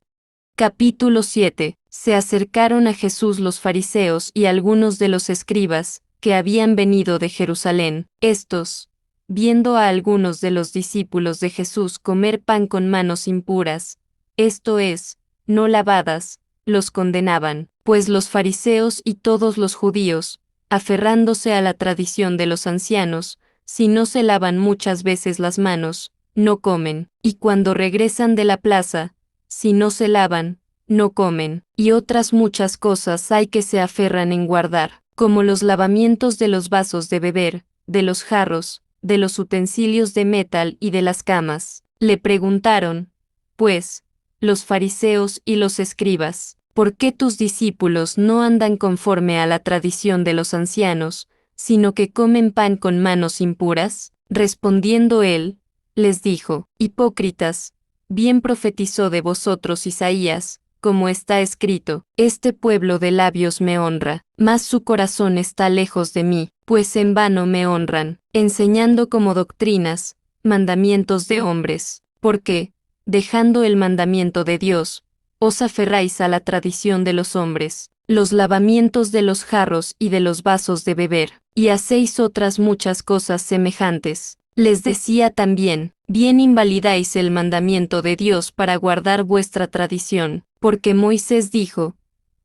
Capítulo 7. Se acercaron a Jesús los fariseos y algunos de los escribas, que habían venido de Jerusalén. Estos, viendo a algunos de los discípulos de Jesús comer pan con manos impuras, esto es, no lavadas, los condenaban, pues los fariseos y todos los judíos, aferrándose a la tradición de los ancianos, si no se lavan muchas veces las manos, no comen, y cuando regresan de la plaza, si no se lavan, no comen, y otras muchas cosas hay que se aferran en guardar, como los lavamientos de los vasos de beber, de los jarros, de los utensilios de metal y de las camas. Le preguntaron, pues, los fariseos y los escribas, ¿por qué tus discípulos no andan conforme a la tradición de los ancianos, sino que comen pan con manos impuras? Respondiendo él, les dijo, hipócritas, bien profetizó de vosotros Isaías, como está escrito, este pueblo de labios me honra, mas su corazón está lejos de mí, pues en vano me honran, enseñando como doctrinas, mandamientos de hombres, porque, dejando el mandamiento de Dios, os aferráis a la tradición de los hombres, los lavamientos de los jarros y de los vasos de beber, y hacéis otras muchas cosas semejantes. Les decía también, bien invalidáis el mandamiento de Dios para guardar vuestra tradición, porque Moisés dijo,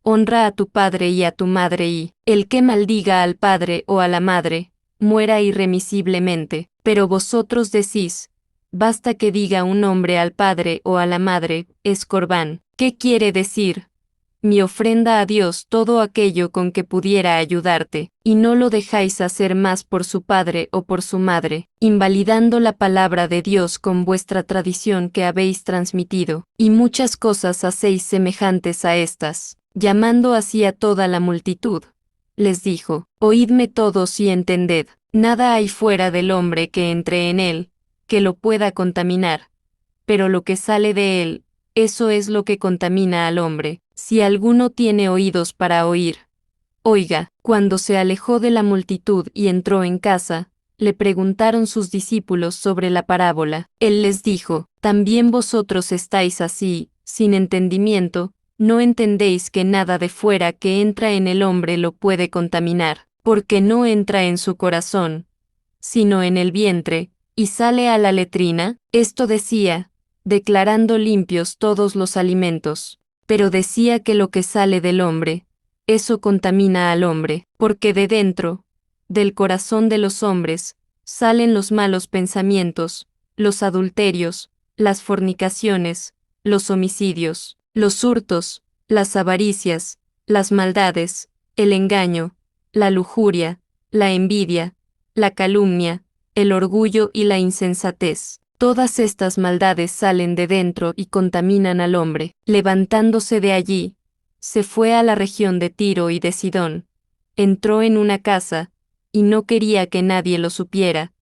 honra a tu padre y a tu madre y, el que maldiga al padre o a la madre, muera irremisiblemente, pero vosotros decís, basta que diga un hombre al padre o a la madre, es corbán. ¿Qué quiere decir? Mi ofrenda a Dios todo aquello con que pudiera ayudarte, y no lo dejáis hacer más por su padre o por su madre, invalidando la palabra de Dios con vuestra tradición que habéis transmitido, y muchas cosas hacéis semejantes a estas. Llamando así a toda la multitud, les dijo, oídme todos y entended, nada hay fuera del hombre que entre en él, que lo pueda contaminar, pero lo que sale de él, eso es lo que contamina al hombre. Si alguno tiene oídos para oír, oiga. Cuando se alejó de la multitud y entró en casa, le preguntaron sus discípulos sobre la parábola. Él les dijo, ¿también vosotros estáis así, sin entendimiento? ¿No entendéis que nada de fuera que entra en el hombre lo puede contaminar, porque no entra en su corazón, sino en el vientre, y sale a la letrina? Esto decía, declarando limpios todos los alimentos. Pero decía que lo que sale del hombre, eso contamina al hombre, porque de dentro, del corazón de los hombres, salen los malos pensamientos, los adulterios, las fornicaciones, los homicidios, los hurtos, las avaricias, las maldades, el engaño, la lujuria, la envidia, la calumnia, el orgullo y la insensatez. Todas estas maldades salen de dentro y contaminan al hombre. Levantándose de allí, se fue a la región de Tiro y de Sidón. Entró en una casa, y no quería que nadie lo supiera,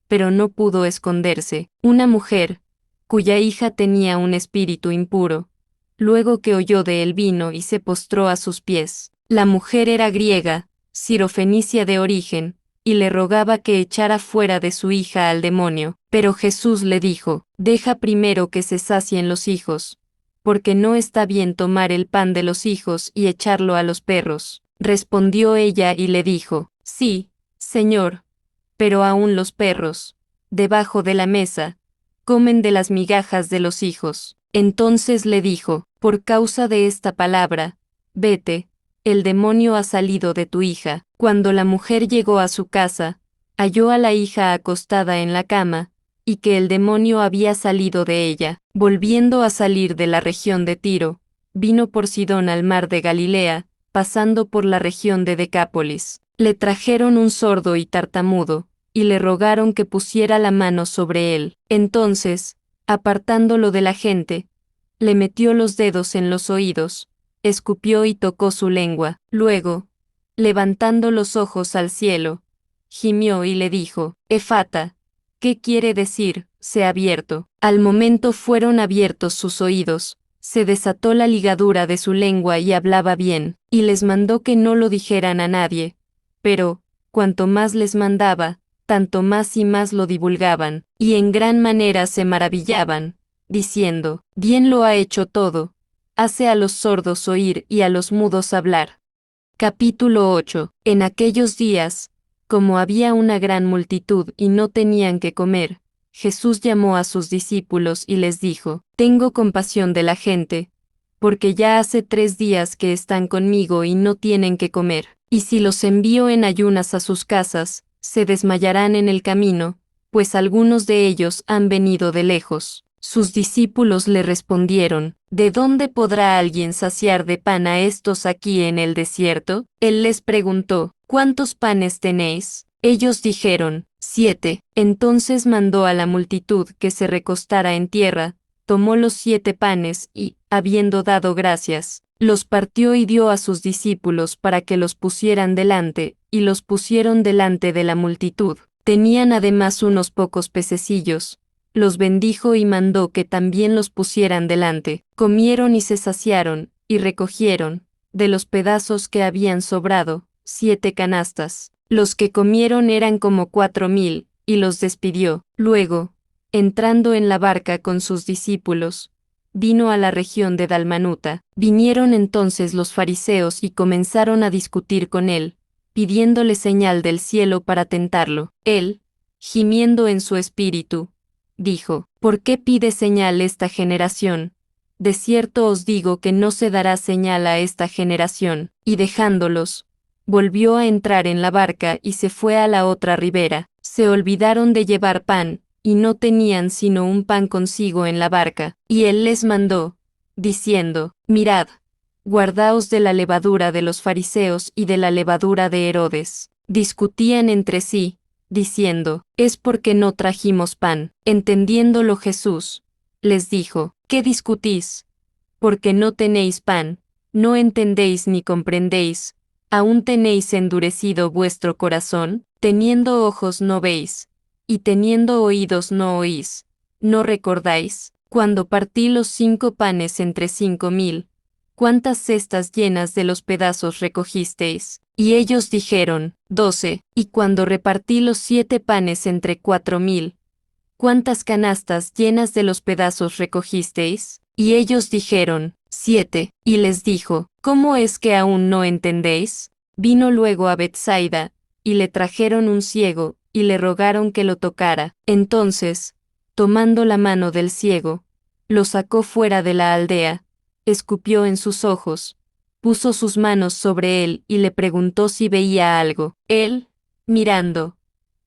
pero no pudo esconderse. Una mujer, cuya hija tenía un espíritu impuro, luego que oyó de él vino y se postró a sus pies. La mujer era griega, sirofenicia de origen, y le rogaba que echara fuera de su hija al demonio. Pero Jesús le dijo: deja primero que se sacien los hijos, porque no está bien tomar el pan de los hijos y echarlo a los perros. Respondió ella y le dijo: sí, Señor, pero aún los perros, debajo de la mesa, comen de las migajas de los hijos. Entonces le dijo: por causa de esta palabra, vete, el demonio ha salido de tu hija. Cuando la mujer llegó a su casa, halló a la hija acostada en la cama, y que el demonio había salido de ella. Volviendo a salir de la región de Tiro, vino por Sidón al mar de Galilea, pasando por la región de Decápolis. Le trajeron un sordo y tartamudo, y le rogaron que pusiera la mano sobre él. Entonces, apartándolo de la gente, le metió los dedos en los oídos, escupió y tocó su lengua. Luego, levantando los ojos al cielo, gimió y le dijo: Efata, ¿qué quiere decir, sea abierto? Al momento fueron abiertos sus oídos, se desató la ligadura de su lengua y hablaba bien, y les mandó que no lo dijeran a nadie. Pero, cuanto más les mandaba, tanto más y más lo divulgaban, y en gran manera se maravillaban, diciendo: bien lo ha hecho todo, hace a los sordos oír y a los mudos hablar. Capítulo 8. En aquellos días, como había una gran multitud y no tenían que comer, Jesús llamó a sus discípulos y les dijo: tengo compasión de la gente, porque ya hace 3 días que están conmigo y no tienen que comer. Y si los envío en ayunas a sus casas, se desmayarán en el camino, pues algunos de ellos han venido de lejos. Sus discípulos le respondieron: ¿de dónde podrá alguien saciar de pan a estos aquí en el desierto? Él les preguntó: ¿cuántos panes tenéis? Ellos dijeron: 7. Entonces mandó a la multitud que se recostara en tierra, tomó los 7 panes y, habiendo dado gracias, los partió y dio a sus discípulos para que los pusieran delante, y los pusieron delante de la multitud. Tenían además unos pocos pececillos. Los bendijo y mandó que también los pusieran delante. Comieron y se saciaron, y recogieron, de los pedazos que habían sobrado, 7 canastas. Los que comieron eran como 4,000, y los despidió. Luego, entrando en la barca con sus discípulos, vino a la región de Dalmanuta. Vinieron entonces los fariseos y comenzaron a discutir con él, pidiéndole señal del cielo para tentarlo. Él, gimiendo en su espíritu, dijo: ¿por qué pide señal esta generación? De cierto os digo que no se dará señal a esta generación. Y dejándolos, volvió a entrar en la barca y se fue a la otra ribera. Se olvidaron de llevar pan, y no tenían sino un pan consigo en la barca. Y él les mandó, diciendo: mirad, guardaos de la levadura de los fariseos y de la levadura de Herodes. Discutían entre sí, diciendo: es porque no trajimos pan. Entendiéndolo Jesús, les dijo: ¿qué discutís? Porque no tenéis pan, no entendéis ni comprendéis, ¿aún tenéis endurecido vuestro corazón? Teniendo ojos no veis, y teniendo oídos no oís, ¿no recordáis? Cuando partí los 5 panes entre 5,000, ¿cuántas cestas llenas de los pedazos recogisteis? Y ellos dijeron: 12. Y cuando repartí los 7 panes entre 4,000, ¿cuántas canastas llenas de los pedazos recogisteis? Y ellos dijeron: 7. Y les dijo: ¿cómo es que aún no entendéis? Vino luego a Betsaida, y le trajeron un ciego, y le rogaron que lo tocara. Entonces, tomando la mano del ciego, lo sacó fuera de la aldea, escupió en sus ojos, puso sus manos sobre él y le preguntó si veía algo. Él, mirando,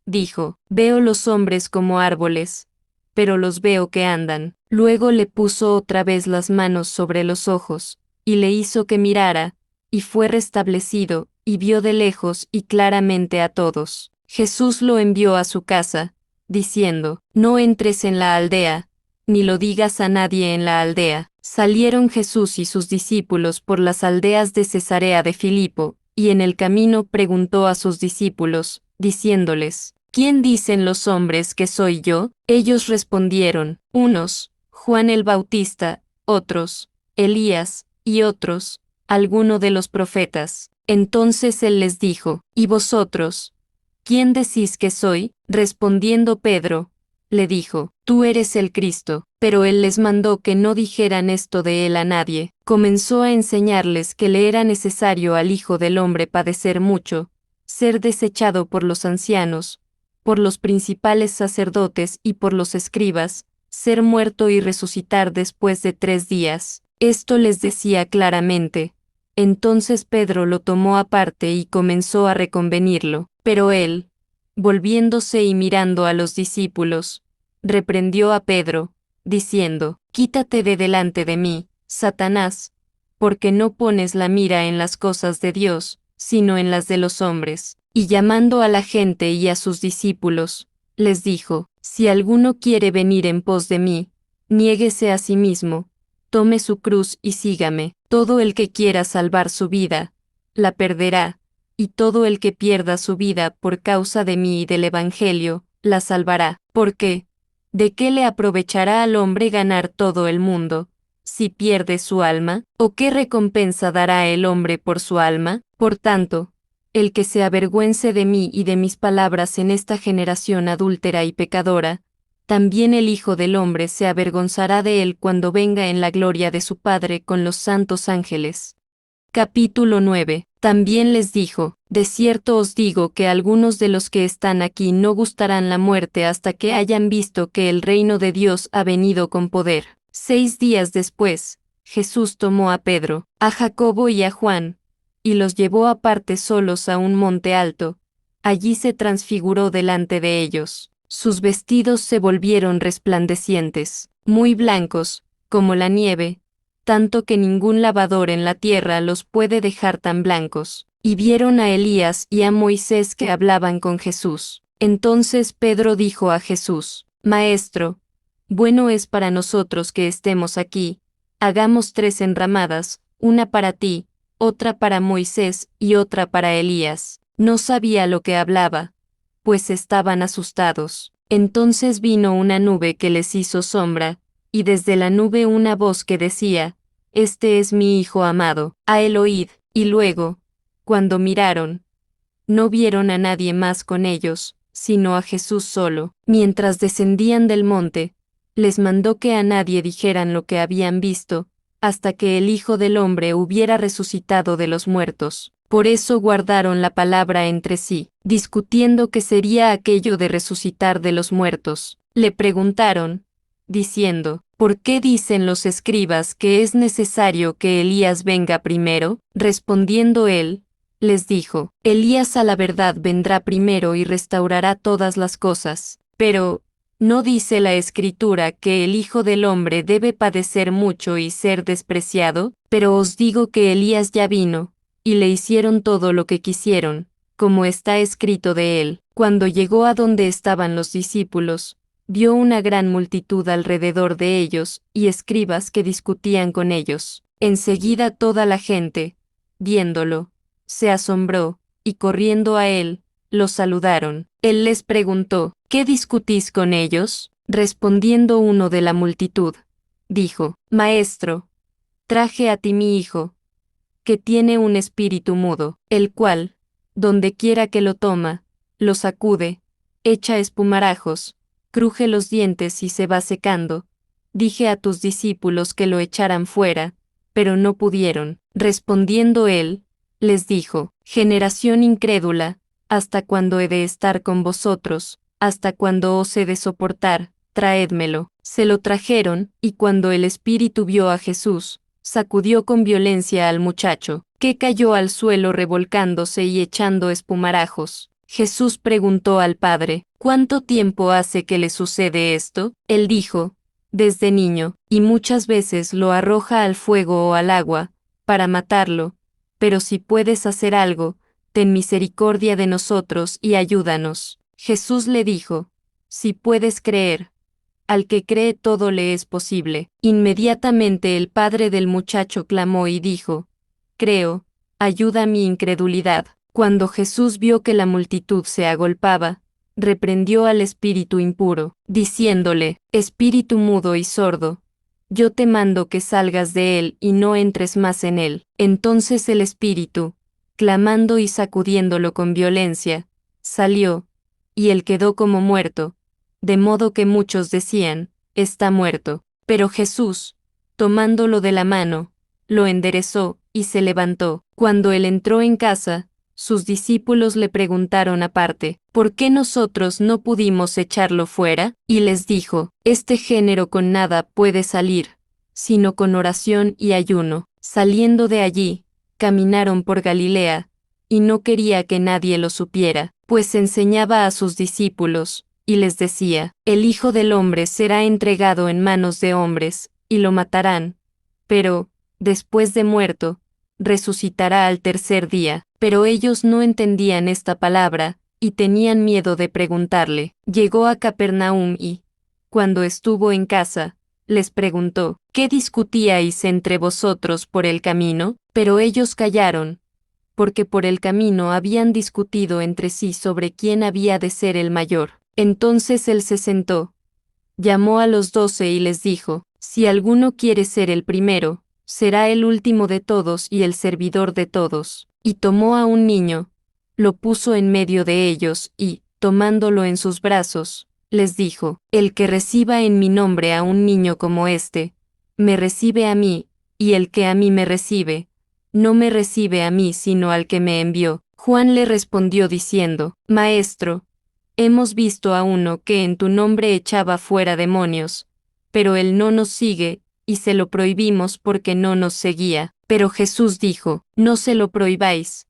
dijo: veo los hombres como árboles, pero los veo que andan. Luego le puso otra vez las manos sobre los ojos, y le hizo que mirara, y fue restablecido, y vio de lejos y claramente a todos. Jesús lo envió a su casa, diciendo, no entres en la aldea, ni lo digas a nadie en la aldea. Salieron Jesús y sus discípulos por las aldeas de Cesarea de Filipo, y en el camino preguntó a sus discípulos, diciéndoles, ¿quién dicen los hombres que soy yo? Ellos respondieron, unos, Juan el Bautista, otros, Elías, y otros, alguno de los profetas. Entonces él les dijo, ¿y vosotros? ¿Quién decís que soy? Respondiendo Pedro, le dijo, tú eres el Cristo. Pero él les mandó que no dijeran esto de él a nadie. Comenzó a enseñarles que le era necesario al Hijo del Hombre padecer mucho, ser desechado por los ancianos, por los principales sacerdotes y por los escribas, ser muerto y resucitar después de 3 días. Esto les decía claramente. Entonces Pedro lo tomó aparte y comenzó a reconvenirlo. Pero él, volviéndose y mirando a los discípulos, reprendió a Pedro, diciendo, quítate de delante de mí, Satanás, porque no pones la mira en las cosas de Dios, sino en las de los hombres. Y llamando a la gente y a sus discípulos, les dijo, si alguno quiere venir en pos de mí, niéguese a sí mismo, tome su cruz y sígame. Todo el que quiera salvar su vida, la perderá, y todo el que pierda su vida por causa de mí y del Evangelio, la salvará. Porque, ¿de qué le aprovechará al hombre ganar todo el mundo, si pierde su alma? ¿O qué recompensa dará el hombre por su alma? Por tanto, el que se avergüence de mí y de mis palabras en esta generación adúltera y pecadora, también el Hijo del Hombre se avergonzará de él cuando venga en la gloria de su Padre con los santos ángeles. Capítulo 9. También les dijo, de cierto os digo que algunos de los que están aquí no gustarán la muerte hasta que hayan visto que el reino de Dios ha venido con poder. 6 días después, Jesús tomó a Pedro, a Jacobo y a Juan, y los llevó aparte solos a un monte alto. Allí se transfiguró delante de ellos. Sus vestidos se volvieron resplandecientes, muy blancos, como la nieve, tanto que ningún lavador en la tierra los puede dejar tan blancos. Y vieron a Elías y a Moisés que hablaban con Jesús. Entonces Pedro dijo a Jesús, Maestro, bueno es para nosotros que estemos aquí, hagamos 3 enramadas, una para ti, otra para Moisés y otra para Elías. No sabía lo que hablaba, pues estaban asustados. Entonces vino una nube que les hizo sombra, y desde la nube una voz que decía, Este es mi Hijo amado, a él oíd. Y luego, cuando miraron, no vieron a nadie más con ellos, sino a Jesús solo. Mientras descendían del monte, les mandó que a nadie dijeran lo que habían visto, hasta que el Hijo del Hombre hubiera resucitado de los muertos. Por eso guardaron la palabra entre sí, discutiendo qué sería aquello de resucitar de los muertos. Le preguntaron, diciendo, ¿por qué dicen los escribas que es necesario que Elías venga primero? Respondiendo él, les dijo, Elías a la verdad vendrá primero y restaurará todas las cosas. Pero, ¿no dice la Escritura que el Hijo del Hombre debe padecer mucho y ser despreciado? Pero os digo que Elías ya vino, y le hicieron todo lo que quisieron, como está escrito de él. Cuando llegó a donde estaban los discípulos, vio una gran multitud alrededor de ellos, y escribas que discutían con ellos. Enseguida toda la gente, viéndolo, se asombró, y corriendo a él, lo saludaron. Él les preguntó, ¿qué discutís con ellos? Respondiendo uno de la multitud, dijo, Maestro, traje a ti mi hijo, que tiene un espíritu mudo, el cual, donde quiera que lo toma, lo sacude, echa espumarajos, cruje los dientes y se va secando. Dije a tus discípulos que lo echaran fuera, pero no pudieron. Respondiendo él, les dijo, generación incrédula, ¿hasta cuándo he de estar con vosotros? ¿Hasta cuándo os he de soportar? Traédmelo. Se lo trajeron, y cuando el espíritu vio a Jesús, sacudió con violencia al muchacho, que cayó al suelo revolcándose y echando espumarajos. Jesús preguntó al padre, ¿cuánto tiempo hace que le sucede esto? Él dijo, desde niño, y muchas veces lo arroja al fuego o al agua, para matarlo, pero si puedes hacer algo, ten misericordia de nosotros y ayúdanos. Jesús le dijo, si puedes creer, al que cree todo le es posible. Inmediatamente el padre del muchacho clamó y dijo, creo, ayuda mi incredulidad. Cuando Jesús vio que la multitud se agolpaba, reprendió al espíritu impuro, diciéndole, espíritu mudo y sordo, yo te mando que salgas de él y no entres más en él. Entonces el espíritu, clamando y sacudiéndolo con violencia, salió, y él quedó como muerto, de modo que muchos decían, está muerto. Pero Jesús, tomándolo de la mano, lo enderezó, y se levantó. Cuando él entró en casa, sus discípulos le preguntaron aparte, ¿por qué nosotros no pudimos echarlo fuera? Y les dijo, este género con nada puede salir, sino con oración y ayuno. Saliendo de allí, caminaron por Galilea, y no quería que nadie lo supiera, pues enseñaba a sus discípulos, y les decía, el Hijo del Hombre será entregado en manos de hombres, y lo matarán, pero, después de muerto, resucitará al tercer día. Pero ellos no entendían esta palabra, y tenían miedo de preguntarle. Llegó a Capernaum y, cuando estuvo en casa, les preguntó, ¿qué discutíais entre vosotros por el camino? Pero ellos callaron, porque por el camino habían discutido entre sí sobre quién había de ser el mayor. Entonces él se sentó, llamó a los 12 y les dijo, si alguno quiere ser el primero, será el último de todos y el servidor de todos. Y tomó a un niño, lo puso en medio de ellos y, tomándolo en sus brazos, les dijo, el que reciba en mi nombre a un niño como este, me recibe a mí, y el que a mí me recibe, no me recibe a mí sino al que me envió. Juan le respondió diciendo, Maestro, hemos visto a uno que en tu nombre echaba fuera demonios, pero él no nos sigue, y se lo prohibimos porque no nos seguía. Pero Jesús dijo, no se lo prohibáis,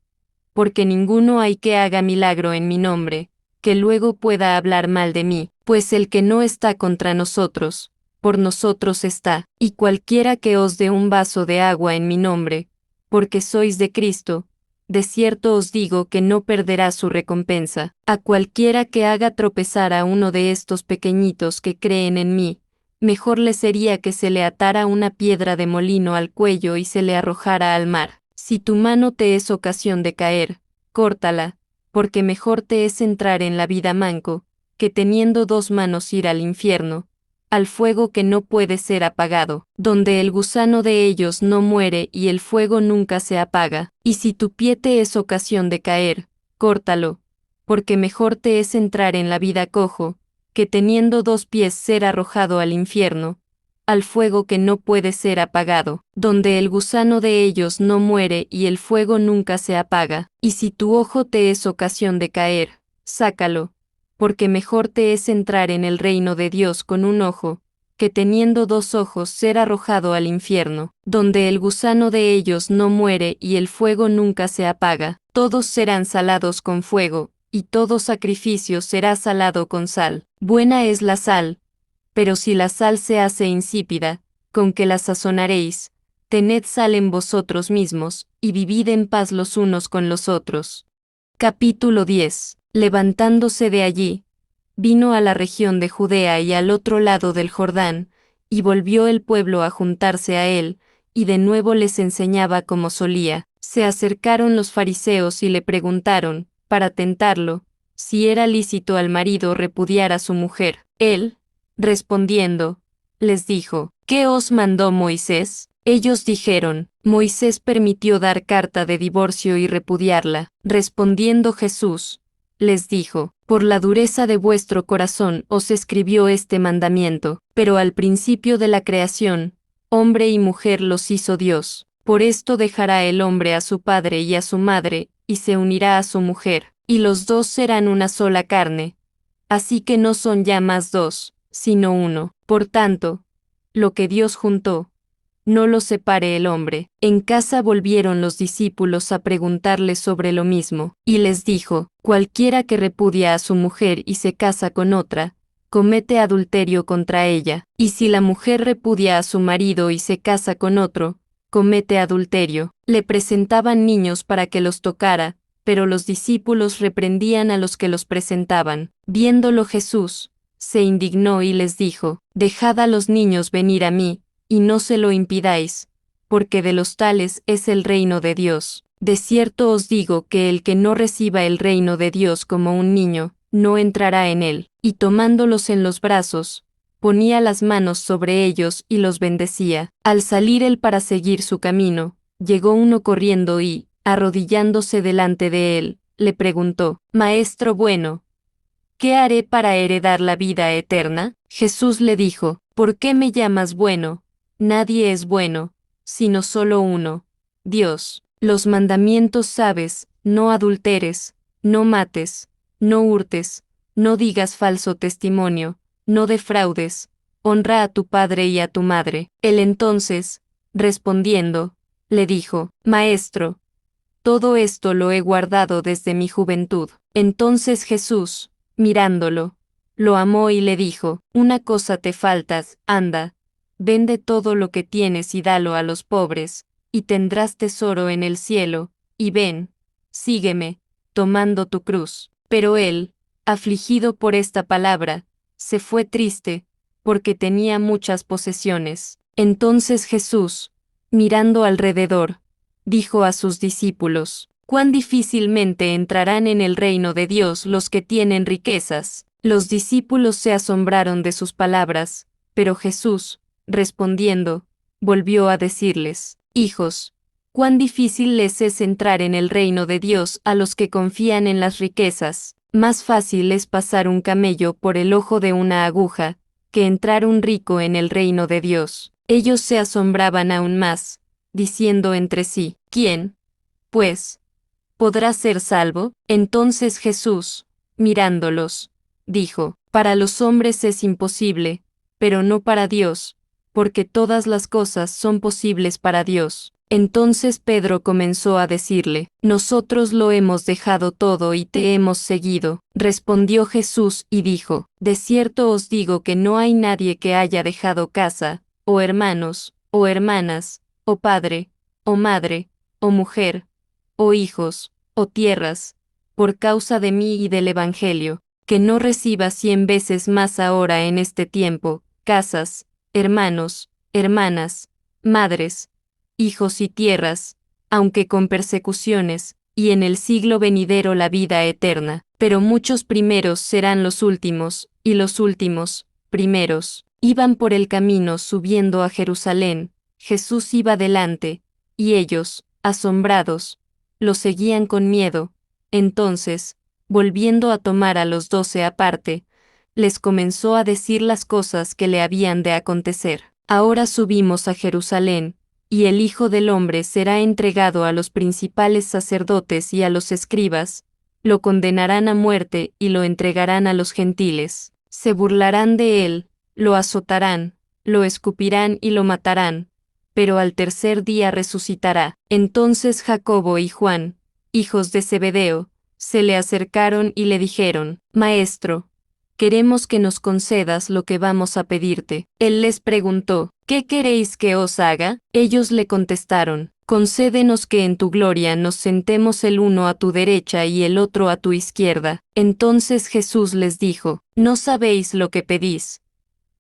porque ninguno hay que haga milagro en mi nombre, que luego pueda hablar mal de mí, pues el que no está contra nosotros, por nosotros está, y cualquiera que os dé un vaso de agua en mi nombre, porque sois de Cristo, de cierto os digo que no perderá su recompensa. A cualquiera que haga tropezar a uno de estos pequeñitos que creen en mí, mejor le sería que se le atara una piedra de molino al cuello y se le arrojara al mar. Si tu mano te es ocasión de caer, córtala, porque mejor te es entrar en la vida manco, que teniendo dos manos ir al infierno, al fuego que no puede ser apagado, donde el gusano de ellos no muere y el fuego nunca se apaga. Y si tu pie te es ocasión de caer, córtalo, porque mejor te es entrar en la vida cojo, que teniendo dos pies ser arrojado al infierno, al fuego que no puede ser apagado, donde el gusano de ellos no muere y el fuego nunca se apaga. Y si tu ojo te es ocasión de caer, sácalo, porque mejor te es entrar en el reino de Dios con un ojo, que teniendo dos ojos ser arrojado al infierno, donde el gusano de ellos no muere y el fuego nunca se apaga. Todos serán salados con fuego, y todo sacrificio será salado con sal. Buena es la sal, pero si la sal se hace insípida, ¿con qué la sazonaréis? Tened sal en vosotros mismos, y vivid en paz los unos con los otros. Capítulo 10. Levantándose de allí, vino a la región de Judea y al otro lado del Jordán, y volvió el pueblo a juntarse a él, y de nuevo les enseñaba como solía. Se acercaron los fariseos y le preguntaron, para tentarlo, si era lícito al marido repudiar a su mujer. Él, respondiendo, les dijo, ¿qué os mandó Moisés? Ellos dijeron, Moisés permitió dar carta de divorcio y repudiarla. Respondiendo Jesús, les dijo, por la dureza de vuestro corazón os escribió este mandamiento, pero al principio de la creación, hombre y mujer los hizo Dios. Por esto dejará el hombre a su padre y a su madre, y se unirá a su mujer, y los dos serán una sola carne. Así que no son ya más dos, sino uno. Por tanto, lo que Dios juntó, no lo separe el hombre. En casa volvieron los discípulos a preguntarle sobre lo mismo, y les dijo, cualquiera que repudia a su mujer y se casa con otra, comete adulterio contra ella. Y si la mujer repudia a su marido y se casa con otro, comete adulterio. Le presentaban niños para que los tocara, pero los discípulos reprendían a los que los presentaban. Viéndolo Jesús, se indignó y les dijo: Dejad a los niños venir a mí, y no se lo impidáis, porque de los tales es el reino de Dios. De cierto os digo que el que no reciba el reino de Dios como un niño, no entrará en él. Y tomándolos en los brazos, ponía las manos sobre ellos y los bendecía. Al salir él para seguir su camino, llegó uno corriendo y, arrodillándose delante de él, le preguntó: Maestro bueno, ¿qué haré para heredar la vida eterna? Jesús le dijo: ¿Por qué me llamas bueno? Nadie es bueno, sino solo uno, Dios. Los mandamientos sabes: no adulteres, no mates, no hurtes, no digas falso testimonio, no defraudes, honra a tu padre y a tu madre. Él entonces, respondiendo, le dijo: Maestro, todo esto lo he guardado desde mi juventud. Entonces Jesús, mirándolo, lo amó y le dijo: Una cosa te falta, anda, vende todo lo que tienes y dalo a los pobres, y tendrás tesoro en el cielo, y ven, sígueme, tomando tu cruz. Pero él, afligido por esta palabra, se fue triste, porque tenía muchas posesiones. Entonces Jesús, mirando alrededor, dijo a sus discípulos: Cuán difícilmente entrarán en el reino de Dios los que tienen riquezas. Los discípulos se asombraron de sus palabras, pero Jesús, respondiendo, volvió a decirles: Hijos, cuán difícil les es entrar en el reino de Dios a los que confían en las riquezas. Más fácil es pasar un camello por el ojo de una aguja, que entrar un rico en el reino de Dios. Ellos se asombraban aún más, diciendo entre sí: ¿Quién, pues, podrá ser salvo? Entonces Jesús, mirándolos, dijo: Para los hombres es imposible, pero no para Dios, porque todas las cosas son posibles para Dios. Entonces Pedro comenzó a decirle: Nosotros lo hemos dejado todo y te hemos seguido. Respondió Jesús y dijo: De cierto os digo que no hay nadie que haya dejado casa, o hermanos, o hermanas, o padre, o madre, o mujer, o hijos, o tierras, por causa de mí y del Evangelio, que no reciba 100 veces más ahora en este tiempo, casas, hermanos, hermanas, madres, hijos y tierras, aunque con persecuciones, y en el siglo venidero la vida eterna. Pero muchos primeros serán los últimos, y los últimos, primeros. Iban por el camino subiendo a Jerusalén, Jesús iba delante, y ellos, asombrados, lo seguían con miedo. Entonces, volviendo a tomar a los 12 aparte, les comenzó a decir las cosas que le habían de acontecer. Ahora subimos a Jerusalén, y el Hijo del Hombre será entregado a los principales sacerdotes y a los escribas, lo condenarán a muerte y lo entregarán a los gentiles. Se burlarán de él, lo azotarán, lo escupirán y lo matarán, pero al tercer día resucitará. Entonces Jacobo y Juan, hijos de Zebedeo, se le acercaron y le dijeron: Maestro, queremos que nos concedas lo que vamos a pedirte. Él les preguntó: ¿Qué queréis que os haga? Ellos le contestaron: Concédenos que en tu gloria nos sentemos el uno a tu derecha y el otro a tu izquierda. Entonces Jesús les dijo: No sabéis lo que pedís.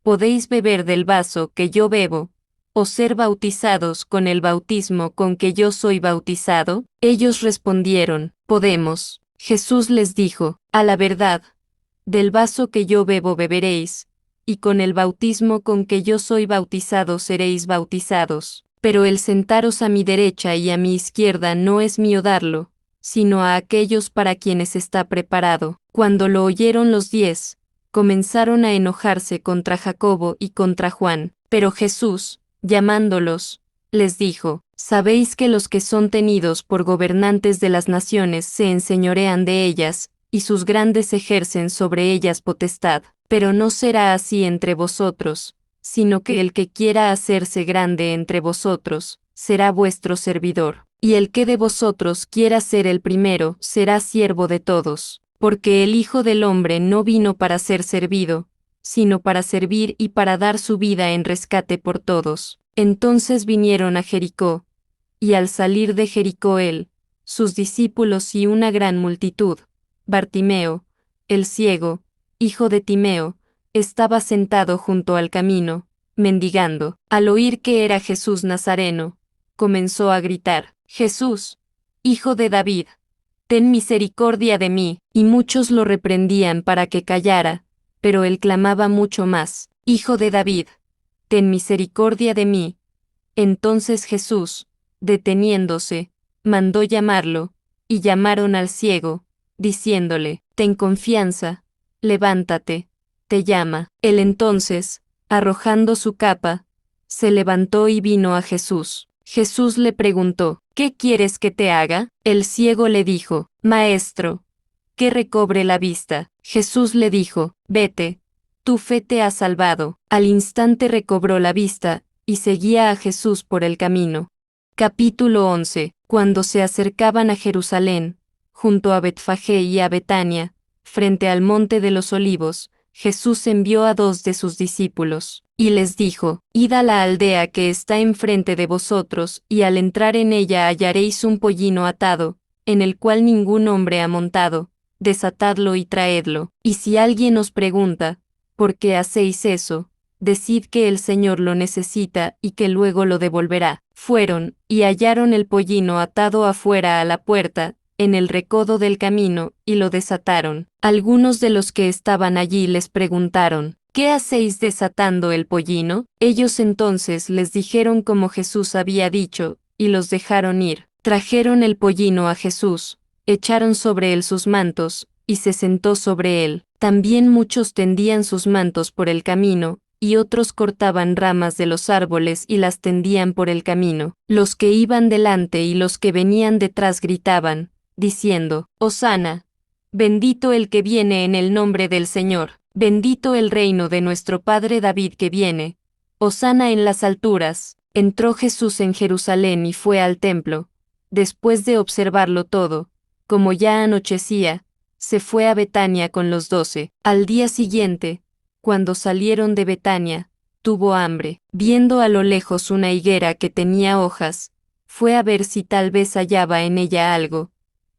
¿Podéis beber del vaso que yo bebo, o ser bautizados con el bautismo con que yo soy bautizado? Ellos respondieron: Podemos. Jesús les dijo: A la verdad, del vaso que yo bebo beberéis, y con el bautismo con que yo soy bautizado seréis bautizados. Pero el sentaros a mi derecha y a mi izquierda no es mío darlo, sino a aquellos para quienes está preparado. Cuando lo oyeron los 10, comenzaron a enojarse contra Jacobo y contra Juan. Pero Jesús, llamándolos, les dijo: Sabéis que los que son tenidos por gobernantes de las naciones se enseñorean de ellas, y sus grandes ejercen sobre ellas potestad. Pero no será así entre vosotros, sino que el que quiera hacerse grande entre vosotros, será vuestro servidor. Y el que de vosotros quiera ser el primero, será siervo de todos. Porque el Hijo del Hombre no vino para ser servido, sino para servir y para dar su vida en rescate por todos. Entonces vinieron a Jericó, y al salir de Jericó él, sus discípulos y una gran multitud, Bartimeo, el ciego, hijo de Timeo, estaba sentado junto al camino, mendigando. Al oír que era Jesús Nazareno, comenzó a gritar: Jesús, hijo de David, ten misericordia de mí. Y muchos lo reprendían para que callara, pero él clamaba mucho más: Hijo de David, ten misericordia de mí. Entonces Jesús, deteniéndose, mandó llamarlo, y llamaron al ciego, diciéndole: Ten confianza, levántate, te llama. Él entonces, arrojando su capa, se levantó y vino a Jesús. Jesús le preguntó: ¿Qué quieres que te haga? El ciego le dijo: Maestro, que recobre la vista. Jesús le dijo: Vete, tu fe te ha salvado. Al instante recobró la vista, y seguía a Jesús por el camino. Capítulo 11. Cuando se acercaban a Jerusalén, junto a Betfagé y a Betania, frente al monte de los Olivos, Jesús envió a 2 de sus discípulos, y les dijo: Id a la aldea que está enfrente de vosotros, y al entrar en ella hallaréis un pollino atado, en el cual ningún hombre ha montado. Desatadlo y traedlo. Y si alguien os pregunta: ¿por qué hacéis eso?, decid que el Señor lo necesita y que luego lo devolverá. Fueron, y hallaron el pollino atado afuera a la puerta, en el recodo del camino, y lo desataron. Algunos de los que estaban allí les preguntaron: ¿Qué hacéis desatando el pollino? Ellos entonces les dijeron como Jesús había dicho, y los dejaron ir. Trajeron el pollino a Jesús, echaron sobre él sus mantos, y se sentó sobre él. También muchos tendían sus mantos por el camino, y otros cortaban ramas de los árboles y las tendían por el camino. Los que iban delante y los que venían detrás gritaban, diciendo: Hosana, bendito el que viene en el nombre del Señor, bendito el reino de nuestro padre David que viene, Hosana en las alturas. Entró Jesús en Jerusalén y fue al templo. Después de observarlo todo, como ya anochecía, se fue a Betania con los 12. Al día siguiente, cuando salieron de Betania, tuvo hambre. Viendo a lo lejos una higuera que tenía hojas, fue a ver si tal vez hallaba en ella algo.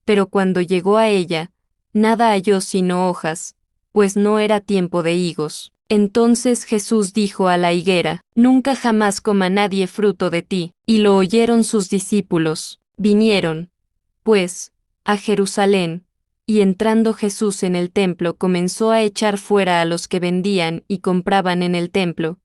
Pero cuando llegó a ella, nada halló sino hojas, pues no era tiempo de higos. Entonces Jesús dijo a la higuera: Nunca jamás coma nadie fruto de ti. Y lo oyeron sus discípulos. Vinieron, pues, a Jerusalén, y entrando Jesús en el templo comenzó a echar fuera a los que vendían y compraban en el templo.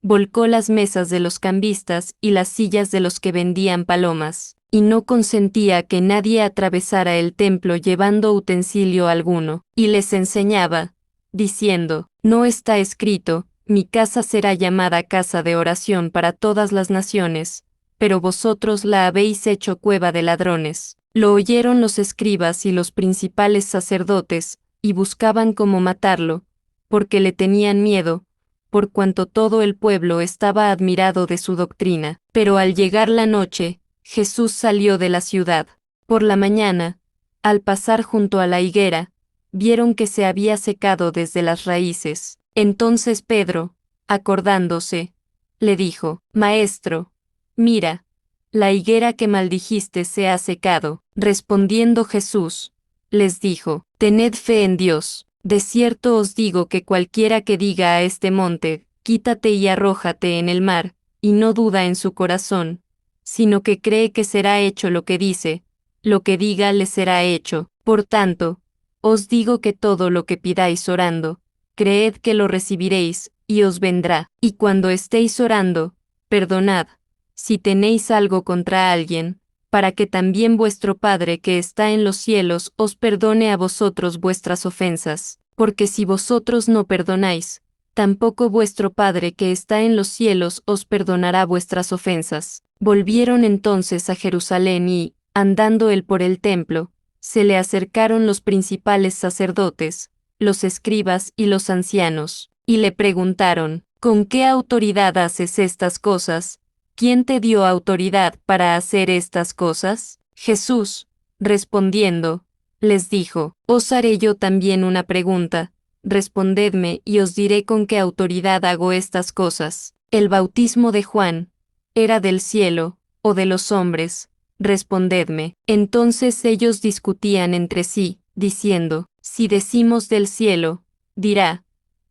Volcó las mesas de los cambistas y las sillas de los que vendían palomas, y no consentía que nadie atravesara el templo llevando utensilio alguno, y les enseñaba, diciendo: No está escrito: Mi casa será llamada casa de oración para todas las naciones, pero vosotros la habéis hecho cueva de ladrones. Lo oyeron los escribas y los principales sacerdotes, y buscaban cómo matarlo, porque le tenían miedo, por cuanto todo el pueblo estaba admirado de su doctrina. Pero al llegar la noche, Jesús salió de la ciudad. Por la mañana, al pasar junto a la higuera, vieron que se había secado desde las raíces. Entonces Pedro, acordándose, le dijo: Maestro, mira, la higuera que maldijiste se ha secado. Respondiendo Jesús, les dijo: Tened fe en Dios. De cierto os digo que cualquiera que diga a este monte: Quítate y arrójate en el mar, y no duda en su corazón, sino que cree que será hecho lo que dice, lo que diga le será hecho. Por tanto, os digo que todo lo que pidáis orando, creed que lo recibiréis, y os vendrá. Y cuando estéis orando, perdonad, si tenéis algo contra alguien, para que también vuestro Padre que está en los cielos os perdone a vosotros vuestras ofensas. Porque si vosotros no perdonáis, tampoco vuestro Padre que está en los cielos os perdonará vuestras ofensas. Volvieron entonces a Jerusalén y, andando él por el templo, se le acercaron los principales sacerdotes, los escribas y los ancianos, y le preguntaron: ¿Con qué autoridad haces estas cosas? ¿Quién te dio autoridad para hacer estas cosas? Jesús, respondiendo, les dijo: Os haré yo también una pregunta, respondedme y os diré con qué autoridad hago estas cosas. ¿El bautismo de Juan era del cielo, o de los hombres? Respondedme. Entonces ellos discutían entre sí, diciendo, si decimos del cielo, dirá,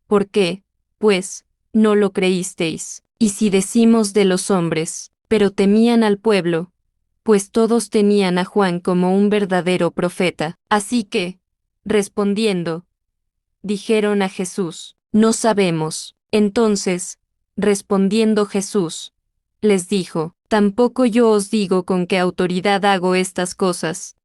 ¿por qué, pues, no lo creísteis? Y si decimos de los hombres, pero temían al pueblo, pues todos tenían a Juan como un verdadero profeta. Así que, respondiendo, dijeron a Jesús, no sabemos. Entonces, respondiendo Jesús, les dijo, tampoco yo os digo con qué autoridad hago estas cosas.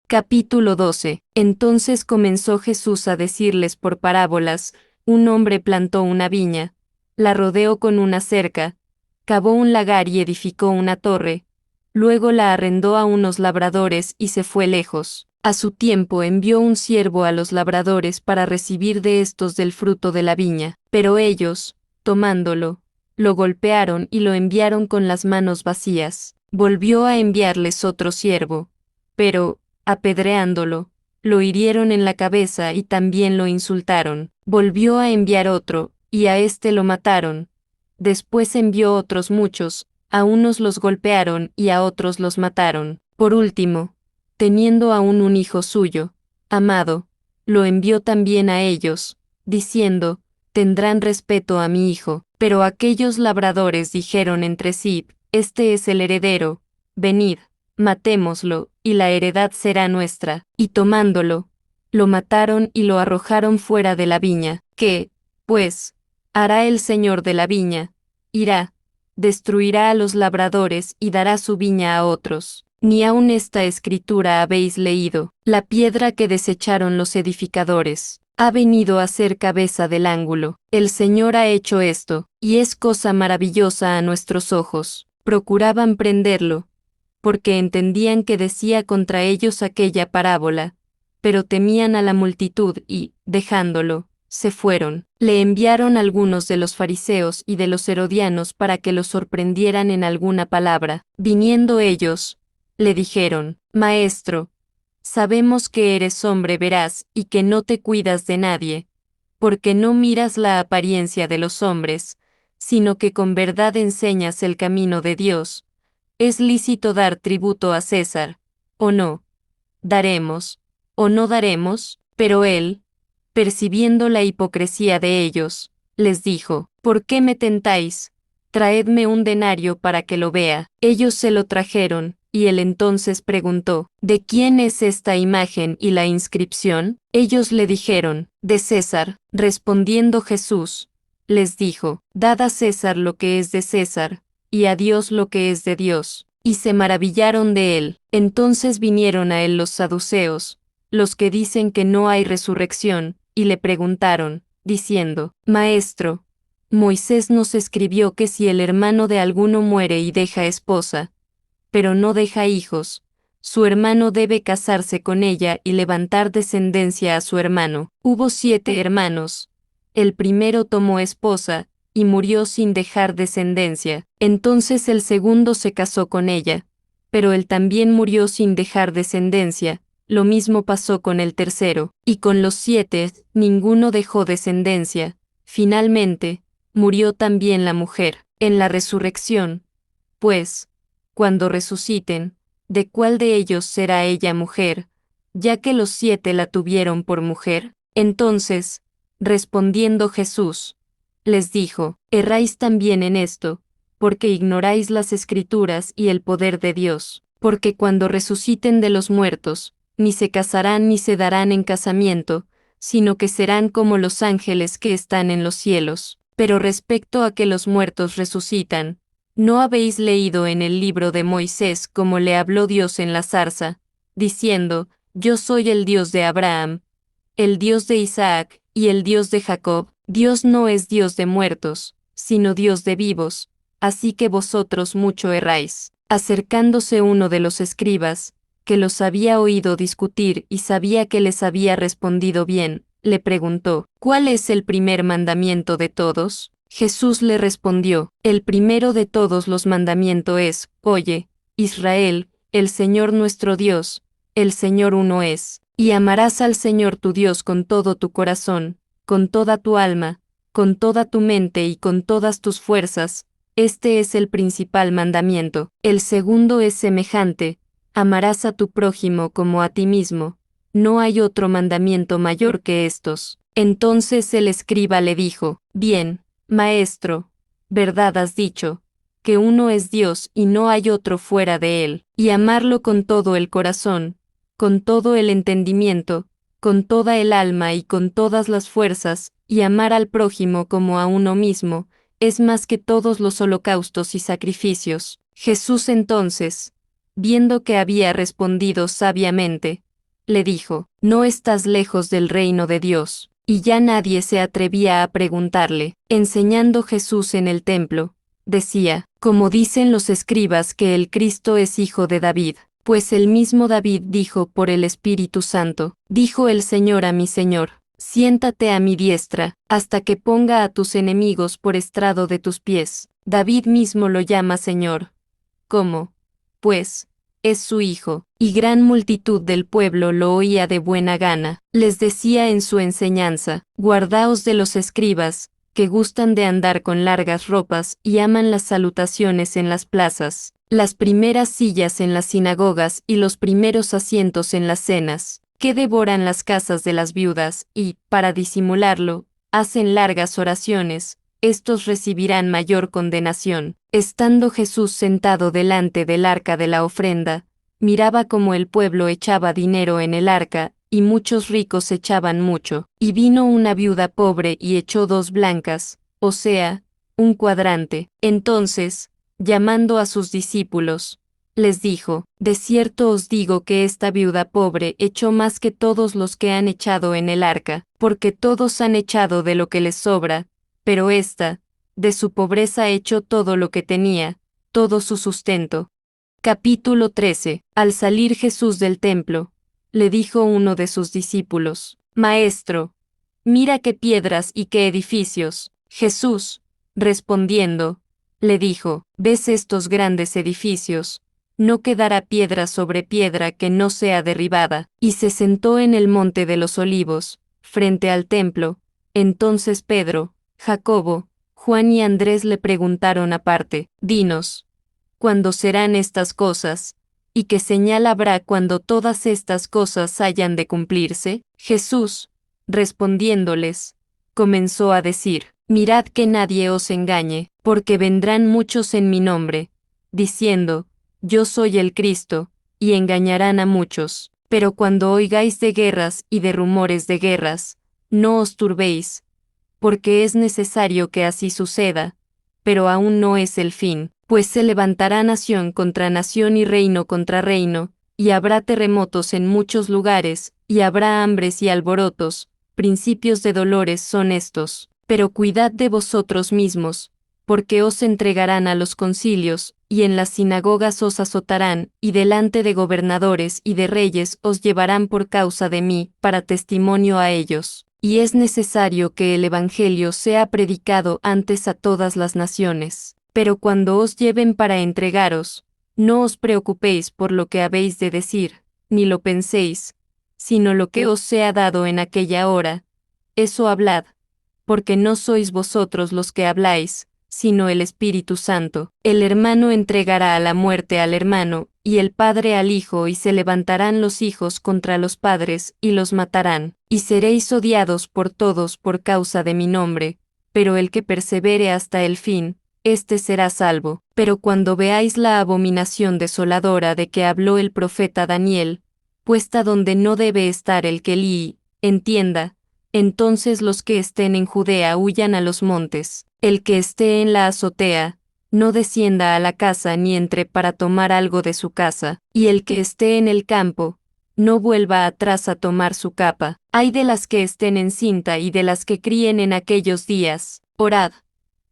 Capítulo 12. Entonces comenzó Jesús a decirles por parábolas, un hombre plantó una viña, la rodeó con una cerca, cavó un lagar y edificó una torre, luego la arrendó a unos labradores y se fue lejos. A su tiempo envió un siervo a los labradores para recibir de estos del fruto de la viña, pero ellos, tomándolo, lo golpearon y lo enviaron con las manos vacías. Volvió a enviarles otro siervo, pero, apedreándolo, lo hirieron en la cabeza y también lo insultaron. Volvió a enviar otro, y a éste lo mataron. Después envió otros muchos, a unos los golpearon y a otros los mataron. Por último, teniendo aún un hijo suyo, amado, lo envió también a ellos, diciendo, tendrán respeto a mi hijo. Pero aquellos labradores dijeron entre sí, este es el heredero, venid, matémoslo, y la heredad será nuestra. Y tomándolo, lo mataron y lo arrojaron fuera de la viña. ¿Qué, pues, hará el señor de la viña? Irá, destruirá a los labradores y dará su viña a otros. Ni aun esta escritura habéis leído, la piedra que desecharon los edificadores, ha venido a ser cabeza del ángulo. El Señor ha hecho esto, y es cosa maravillosa a nuestros ojos. Procuraban prenderlo, porque entendían que decía contra ellos aquella parábola, pero temían a la multitud y, dejándolo, se fueron. Le enviaron algunos de los fariseos y de los herodianos para que lo sorprendieran en alguna palabra. Viniendo ellos, le dijeron, Maestro, sabemos que eres hombre veraz y que no te cuidas de nadie, porque no miras la apariencia de los hombres, sino que con verdad enseñas el camino de Dios. ¿Es lícito dar tributo a César, o no? ¿Daremos, o no daremos? Pero él, percibiendo la hipocresía de ellos, les dijo, ¿por qué me tentáis? Traedme un denario para que lo vea. Ellos se lo trajeron, y él entonces preguntó, ¿de quién es esta imagen y la inscripción? Ellos le dijeron, de César. Respondiendo Jesús, les dijo, dad a César lo que es de César, y a Dios lo que es de Dios. Y se maravillaron de él. Entonces vinieron a él los saduceos, los que dicen que no hay resurrección, y le preguntaron, diciendo, Maestro, Moisés nos escribió que si el hermano de alguno muere y deja esposa, pero no deja hijos, su hermano debe casarse con ella y levantar descendencia a su hermano. Hubo 7 hermanos. El primero tomó esposa, y murió sin dejar descendencia. Entonces el segundo se casó con ella, pero él también murió sin dejar descendencia. Lo mismo pasó con el tercero, y con los 7, ninguno dejó descendencia. Finalmente, murió también la mujer. En la resurrección, pues, cuando resuciten, ¿de cuál de ellos será ella mujer, ya que los 7 la tuvieron por mujer? Entonces, respondiendo Jesús, les dijo, erráis también en esto, porque ignoráis las Escrituras y el poder de Dios, porque cuando resuciten de los muertos, ni se casarán ni se darán en casamiento, sino que serán como los ángeles que están en los cielos. Pero respecto a que los muertos resucitan, ¿no habéis leído en el libro de Moisés cómo le habló Dios en la zarza, diciendo, Yo soy el Dios de Abraham, el Dios de Isaac, y el Dios de Jacob? Dios no es Dios de muertos, sino Dios de vivos, así que vosotros mucho erráis. Acercándose uno de los escribas, que los había oído discutir y sabía que les había respondido bien, le preguntó, ¿cuál es el primer mandamiento de todos? Jesús le respondió, el primero de todos los mandamientos es, Oye, Israel, el Señor nuestro Dios, el Señor uno es, y amarás al Señor tu Dios con todo tu corazón, con toda tu alma, con toda tu mente y con todas tus fuerzas. Este es el principal mandamiento. El segundo es semejante: amarás a tu prójimo como a ti mismo. No hay otro mandamiento mayor que estos. Entonces el escriba le dijo: Bien, maestro, verdad has dicho, que uno es Dios y no hay otro fuera de él, y amarlo con todo el corazón, con todo el entendimiento, con toda el alma y con todas las fuerzas, y amar al prójimo como a uno mismo, es más que todos los holocaustos y sacrificios. Jesús entonces, viendo que había respondido sabiamente, le dijo: No estás lejos del reino de Dios. Y ya nadie se atrevía a preguntarle. Enseñando Jesús en el templo, decía: Como dicen los escribas que el Cristo es hijo de David, pues el mismo David dijo por el Espíritu Santo: Dijo el Señor a mi Señor: Siéntate a mi diestra, hasta que ponga a tus enemigos por estrado de tus pies. David mismo lo llama Señor. ¿Cómo, pues, es su hijo? Y gran multitud del pueblo lo oía de buena gana. Les decía en su enseñanza: Guardaos de los escribas, que gustan de andar con largas ropas y aman las salutaciones en las plazas, las primeras sillas en las sinagogas y los primeros asientos en las cenas, que devoran las casas de las viudas y, para disimularlo, hacen largas oraciones. Estos recibirán mayor condenación. Estando Jesús sentado delante del arca de la ofrenda, miraba cómo el pueblo echaba dinero en el arca, y muchos ricos echaban mucho. Y vino una viuda pobre y echó 2 blancas, o sea, un cuadrante. Entonces, llamando a sus discípulos, les dijo: De cierto os digo que esta viuda pobre echó más que todos los que han echado en el arca, porque todos han echado de lo que les sobra, pero ésta, de su pobreza echó todo lo que tenía, todo su sustento. Capítulo 13. Al salir Jesús del templo, le dijo uno de sus discípulos: Maestro, mira qué piedras y qué edificios. Jesús, respondiendo, le dijo: ¿Ves estos grandes edificios? No quedará piedra sobre piedra que no sea derribada. Y se sentó en el monte de los olivos, frente al templo. Entonces Pedro, Jacobo, Juan y Andrés le preguntaron aparte: Dinos, ¿cuándo serán estas cosas? ¿Y qué señal habrá cuando todas estas cosas hayan de cumplirse? Jesús, respondiéndoles, comenzó a decir: Mirad que nadie os engañe, porque vendrán muchos en mi nombre, diciendo: Yo soy el Cristo, y engañarán a muchos. Pero cuando oigáis de guerras y de rumores de guerras, no os turbéis, porque es necesario que así suceda, pero aún no es el fin, pues se levantará nación contra nación y reino contra reino, y habrá terremotos en muchos lugares, y habrá hambres y alborotos. Principios de dolores son estos. Pero cuidad de vosotros mismos, porque os entregarán a los concilios, y en las sinagogas os azotarán, y delante de gobernadores y de reyes os llevarán por causa de mí, para testimonio a ellos. Y es necesario que el Evangelio sea predicado antes a todas las naciones. Pero cuando os lleven para entregaros, no os preocupéis por lo que habéis de decir, ni lo penséis, sino lo que os sea dado en aquella hora, eso hablad, porque no sois vosotros los que habláis, sino el Espíritu Santo. El hermano entregará a la muerte al hermano, y el padre al hijo, y se levantarán los hijos contra los padres, y los matarán. Y seréis odiados por todos por causa de mi nombre, pero el que persevere hasta el fin, éste será salvo. Pero cuando veáis la abominación desoladora de que habló el profeta Daniel, puesta donde no debe estar el que entienda, entonces los que estén en Judea huyan a los montes. El que esté en la azotea, no descienda a la casa ni entre para tomar algo de su casa, y el que esté en el campo, no vuelva atrás a tomar su capa. Ay de las que estén encinta y de las que críen en aquellos días. Orad,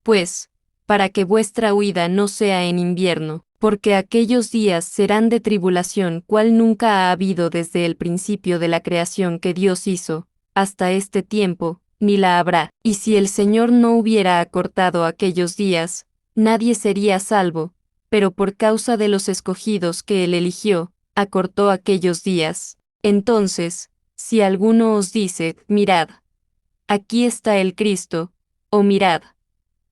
pues, para que vuestra huida no sea en invierno, porque aquellos días serán de tribulación cual nunca ha habido desde el principio de la creación que Dios hizo, hasta este tiempo, ni la habrá. Y si el Señor no hubiera acortado aquellos días, nadie sería salvo, pero por causa de los escogidos que Él eligió, acortó aquellos días. Entonces, si alguno os dice: Mirad, aquí está el Cristo, o mirad,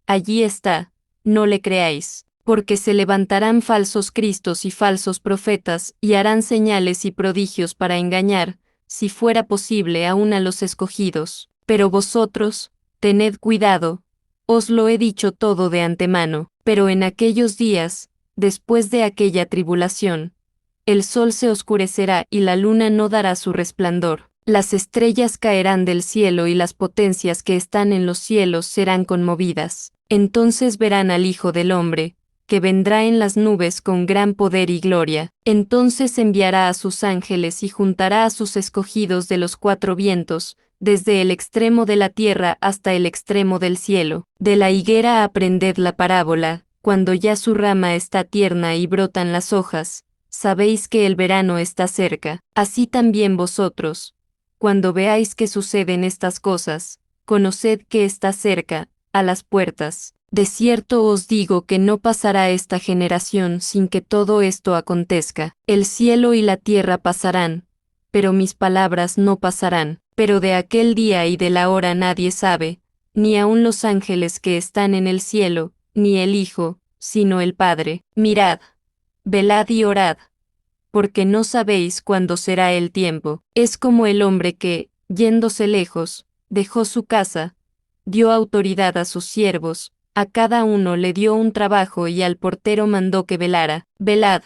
allí está, no le creáis, porque se levantarán falsos cristos y falsos profetas, y harán señales y prodigios para engañar, si fuera posible aún a los escogidos. Pero vosotros, tened cuidado, os lo he dicho todo de antemano, pero en aquellos días, después de aquella tribulación, el sol se oscurecerá y la luna no dará su resplandor. Las estrellas caerán del cielo y las potencias que están en los cielos serán conmovidas. Entonces verán al Hijo del Hombre, que vendrá en las nubes con gran poder y gloria. Entonces enviará a sus ángeles y juntará a sus escogidos de los cuatro vientos, desde el extremo de la tierra hasta el extremo del cielo. De la higuera aprended la parábola, cuando ya su rama está tierna y brotan las hojas, sabéis que el verano está cerca. Así también vosotros, cuando veáis que suceden estas cosas, conoced que está cerca, a las puertas. De cierto os digo que no pasará esta generación sin que todo esto acontezca. El cielo y la tierra pasarán, pero mis palabras no pasarán. Pero de aquel día y de la hora nadie sabe, ni aun los ángeles que están en el cielo, ni el Hijo, sino el Padre. Mirad, velad y orad, porque no sabéis cuándo será el tiempo. Es como el hombre que, yéndose lejos, dejó su casa, dio autoridad a sus siervos, a cada uno le dio un trabajo y al portero mandó que velara. Velad,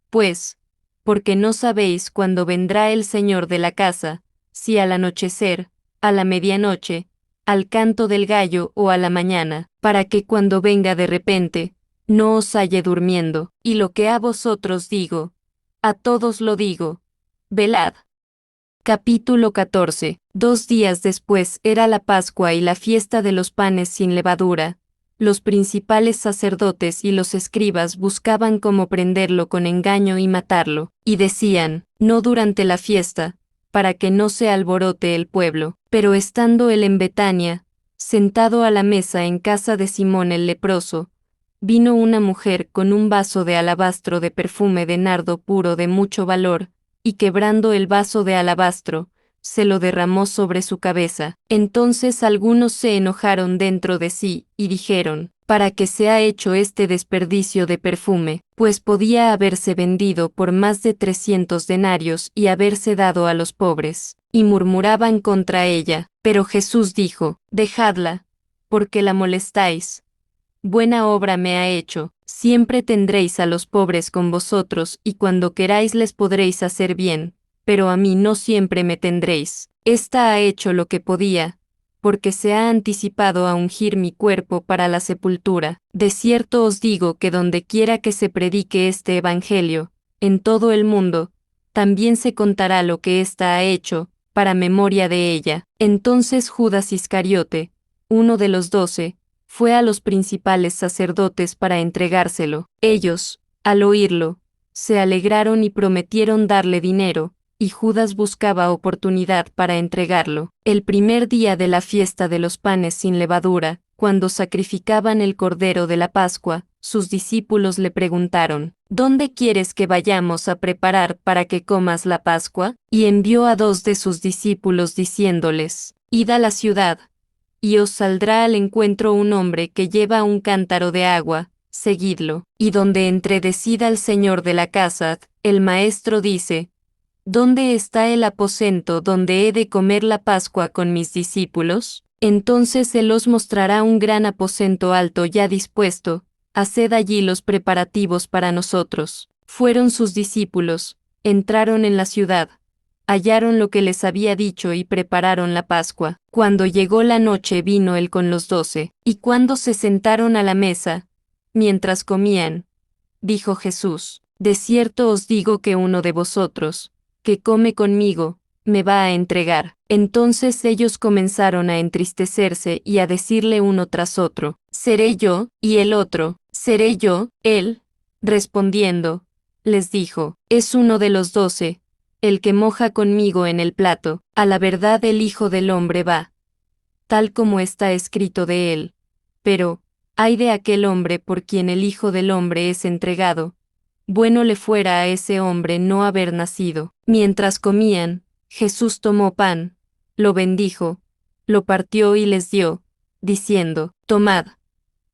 pues, porque no sabéis cuándo vendrá el Señor de la casa, si al anochecer, a la medianoche, al canto del gallo o a la mañana, para que cuando venga de repente, no os halle durmiendo. Y lo que a vosotros digo, a todos lo digo, velad. Capítulo 14. 2 días después era la Pascua y la fiesta de los panes sin levadura. Los principales sacerdotes y los escribas buscaban cómo prenderlo con engaño y matarlo, y decían, no durante la fiesta, para que no se alborote el pueblo. Pero estando él en Betania, sentado a la mesa en casa de Simón el leproso, vino una mujer con un vaso de alabastro de perfume de nardo puro de mucho valor, y quebrando el vaso de alabastro, se lo derramó sobre su cabeza. Entonces algunos se enojaron dentro de sí, y dijeron, ¿para qué se ha hecho este desperdicio de perfume? Pues podía haberse vendido por más de 300 denarios y haberse dado a los pobres. Y murmuraban contra ella. Pero Jesús dijo, dejadla, porque la molestáis. Buena obra me ha hecho. Siempre tendréis a los pobres con vosotros y cuando queráis les podréis hacer bien, pero a mí no siempre me tendréis. Esta ha hecho lo que podía, porque se ha anticipado a ungir mi cuerpo para la sepultura. De cierto os digo que donde quiera que se predique este evangelio, en todo el mundo, también se contará lo que ésta ha hecho, para memoria de ella. Entonces Judas Iscariote, uno de los 12, fue a los principales sacerdotes para entregárselo. Ellos, al oírlo, se alegraron y prometieron darle dinero, y Judas buscaba oportunidad para entregarlo. El primer día de la fiesta de los panes sin levadura, cuando sacrificaban el cordero de la Pascua, sus discípulos le preguntaron, ¿dónde quieres que vayamos a preparar para que comas la Pascua? Y envió a 2 de sus discípulos diciéndoles, id a la ciudad, y os saldrá al encuentro un hombre que lleva un cántaro de agua, seguidlo. Y donde entredecida el señor de la casa, el maestro dice, ¿dónde está el aposento donde he de comer la Pascua con mis discípulos? Entonces él os mostrará un gran aposento alto ya dispuesto, haced allí los preparativos para nosotros. Fueron sus discípulos, entraron en la ciudad, hallaron lo que les había dicho y prepararon la Pascua. Cuando llegó la noche vino él con los 12, y cuando se sentaron a la mesa, mientras comían, dijo Jesús, de cierto os digo que uno de vosotros, que come conmigo, me va a entregar. Entonces ellos comenzaron a entristecerse y a decirle uno tras otro, ¿seré yo? Y el otro, ¿seré yo? Él, respondiendo, les dijo, es uno de los 12, el que moja conmigo en el plato. A la verdad el Hijo del Hombre va, tal como está escrito de él. Pero, ay de aquel hombre por quien el Hijo del Hombre es entregado. Bueno le fuera a ese hombre no haber nacido. Mientras comían, Jesús tomó pan, lo bendijo, lo partió y les dio, diciendo, tomad,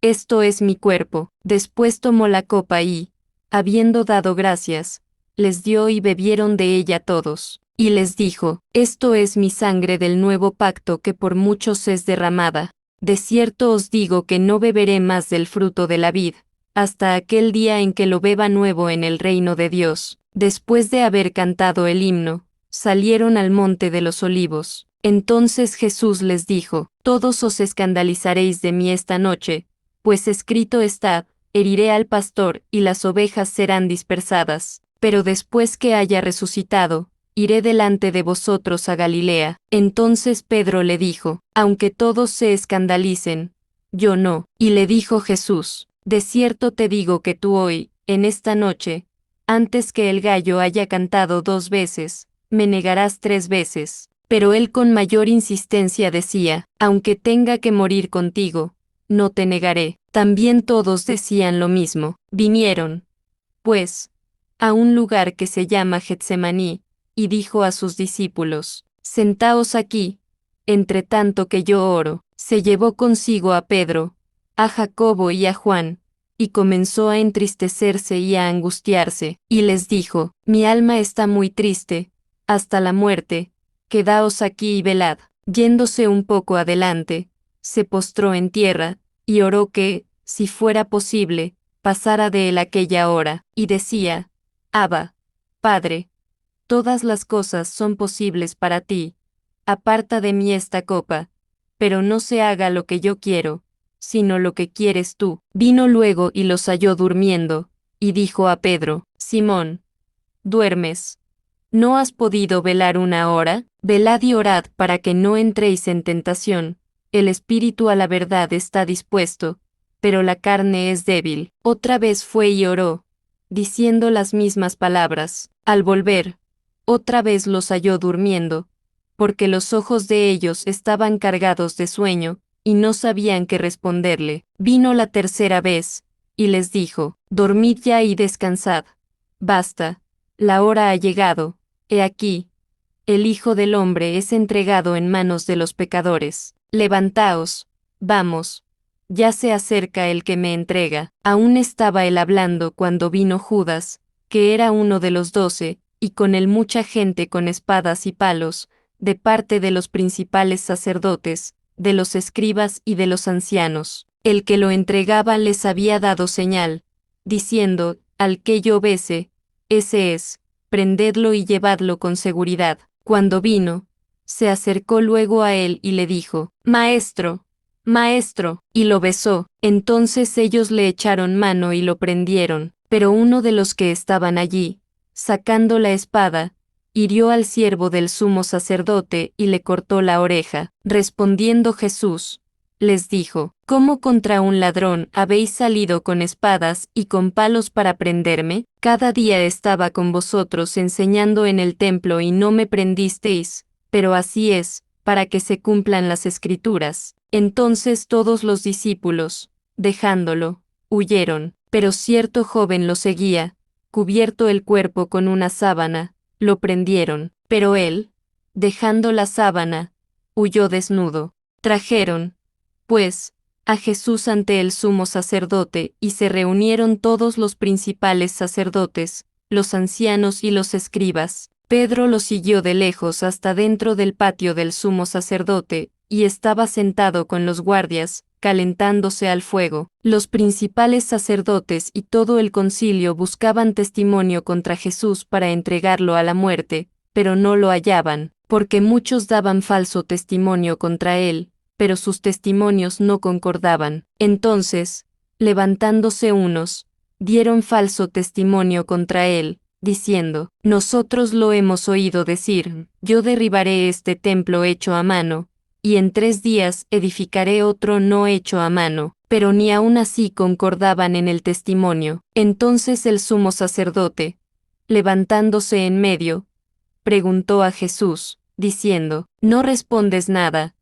esto es mi cuerpo. Después tomó la copa y, habiendo dado gracias, les dio y bebieron de ella todos. Y les dijo, esto es mi sangre del nuevo pacto que por muchos es derramada. De cierto os digo que no beberé más del fruto de la vid, hasta aquel día en que lo beba nuevo en el reino de Dios. Después de haber cantado el himno, salieron al monte de los olivos. Entonces Jesús les dijo, todos os escandalizaréis de mí esta noche, pues escrito está, heriré al pastor y las ovejas serán dispersadas. Pero después que haya resucitado, iré delante de vosotros a Galilea. Entonces Pedro le dijo, aunque todos se escandalicen, yo no. Y le dijo Jesús, de cierto te digo que tú hoy, en esta noche, antes que el gallo haya cantado 2 veces, me negarás 3 veces. Pero él con mayor insistencia decía, aunque tenga que morir contigo, no te negaré. También todos decían lo mismo. Vinieron, pues, a un lugar que se llama Getsemaní, y dijo a sus discípulos, sentaos aquí, entre tanto que yo oro. Se llevó consigo a Pedro, a Jacobo y a Juan, y comenzó a entristecerse y a angustiarse, y les dijo, mi alma está muy triste, hasta la muerte, quedaos aquí y velad. Yéndose un poco adelante, se postró en tierra, y oró que, si fuera posible, pasara de él aquella hora, y decía, Abba, Padre, todas las cosas son posibles para ti, aparta de mí esta copa, pero no se haga lo que yo quiero, sino lo que quieres tú. Vino luego y los halló durmiendo, y dijo a Pedro, Simón, ¿duermes? ¿No has podido velar 1 hora? Velad y orad para que no entréis en tentación. El espíritu a la verdad está dispuesto, pero la carne es débil. Otra vez fue y oró, diciendo las mismas palabras. Al volver, otra vez los halló durmiendo, porque los ojos de ellos estaban cargados de sueño, y no sabían qué responderle. Vino la tercera vez, y les dijo, dormid ya y descansad. Basta, la hora ha llegado, he aquí, el Hijo del Hombre es entregado en manos de los pecadores. Levantaos, vamos, ya se acerca el que me entrega. Aún estaba él hablando cuando vino Judas, que era uno de los 12, y con él mucha gente con espadas y palos, de parte de los principales sacerdotes, de los escribas y de los ancianos. El que lo entregaba les había dado señal, diciendo, al que yo bese, ese es, prendedlo y llevadlo con seguridad. Cuando vino, se acercó luego a él y le dijo, Maestro, Maestro, y lo besó. Entonces ellos le echaron mano y lo prendieron, pero uno de los que estaban allí, sacando la espada, hirió al siervo del sumo sacerdote y le cortó la oreja. Respondiendo Jesús, les dijo, ¿cómo contra un ladrón habéis salido con espadas y con palos para prenderme? Cada día estaba con vosotros enseñando en el templo y no me prendisteis, pero así es, para que se cumplan las Escrituras. Entonces todos los discípulos, dejándolo, huyeron, pero cierto joven lo seguía, cubierto el cuerpo con una sábana, lo prendieron, pero él, dejando la sábana, huyó desnudo. Trajeron, pues, a Jesús ante el sumo sacerdote, y se reunieron todos los principales sacerdotes, los ancianos y los escribas. Pedro lo siguió de lejos hasta dentro del patio del sumo sacerdote, y estaba sentado con los guardias, calentándose al fuego. Los principales sacerdotes y todo el concilio buscaban testimonio contra Jesús para entregarlo a la muerte, pero no lo hallaban, porque muchos daban falso testimonio contra él, pero sus testimonios no concordaban. Entonces, levantándose unos, dieron falso testimonio contra él, diciendo, nosotros lo hemos oído decir, yo derribaré este templo hecho a mano, y en 3 días edificaré otro no hecho a mano. Pero ni aun así concordaban en el testimonio. Entonces el sumo sacerdote, levantándose en medio, preguntó a Jesús, diciendo, ¿no respondes nada?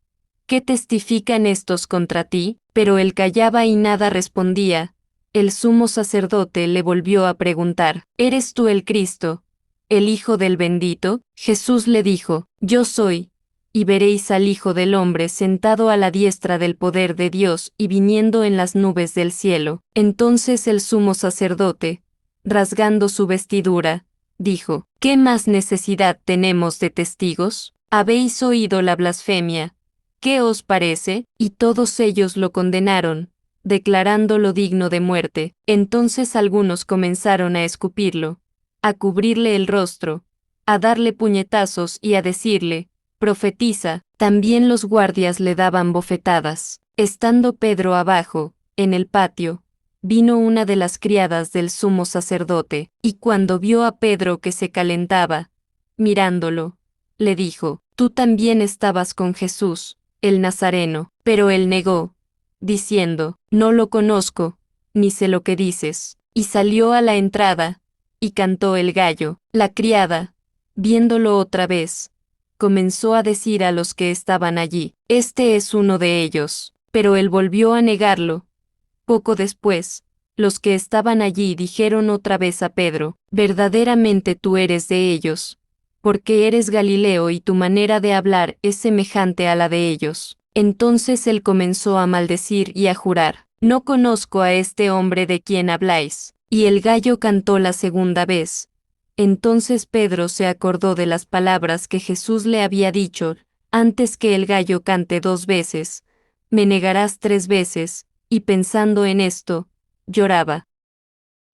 ¿Qué testifican estos contra ti? Pero él callaba y nada respondía. El sumo sacerdote le volvió a preguntar, ¿eres tú el Cristo, el Hijo del Bendito? Jesús le dijo, yo soy. y veréis al Hijo del Hombre sentado a la diestra del poder de Dios y viniendo en las nubes del cielo. Entonces el sumo sacerdote, rasgando su vestidura, dijo: ¿Qué más necesidad tenemos de testigos? ¿Habéis oído la blasfemia? ¿Qué os parece? Y todos ellos lo condenaron, declarándolo digno de muerte. Entonces algunos comenzaron a escupirlo, a cubrirle el rostro, a darle puñetazos y a decirle: profetiza. También los guardias le daban bofetadas. Estando Pedro abajo, en el patio, vino una de las criadas del sumo sacerdote, y cuando vio a Pedro que se calentaba, mirándolo, le dijo: Tú también estabas con Jesús, el Nazareno. Pero él negó, diciendo: No lo conozco, ni sé lo que dices. Y salió a la entrada, y cantó el gallo. La criada, viéndolo otra vez, comenzó a decir a los que estaban allí: Este es uno de ellos. Pero él volvió a negarlo. Poco después, los que estaban allí dijeron otra vez a Pedro: Verdaderamente tú eres de ellos, porque eres Galileo y tu manera de hablar es semejante a la de ellos. Entonces él comenzó a maldecir y a jurar: No conozco a este hombre de quien habláis. Y el gallo cantó la segunda vez. Entonces Pedro se acordó de las palabras que Jesús le había dicho: Antes que el gallo cante 2 veces, me negarás 3 veces, y pensando en esto, lloraba.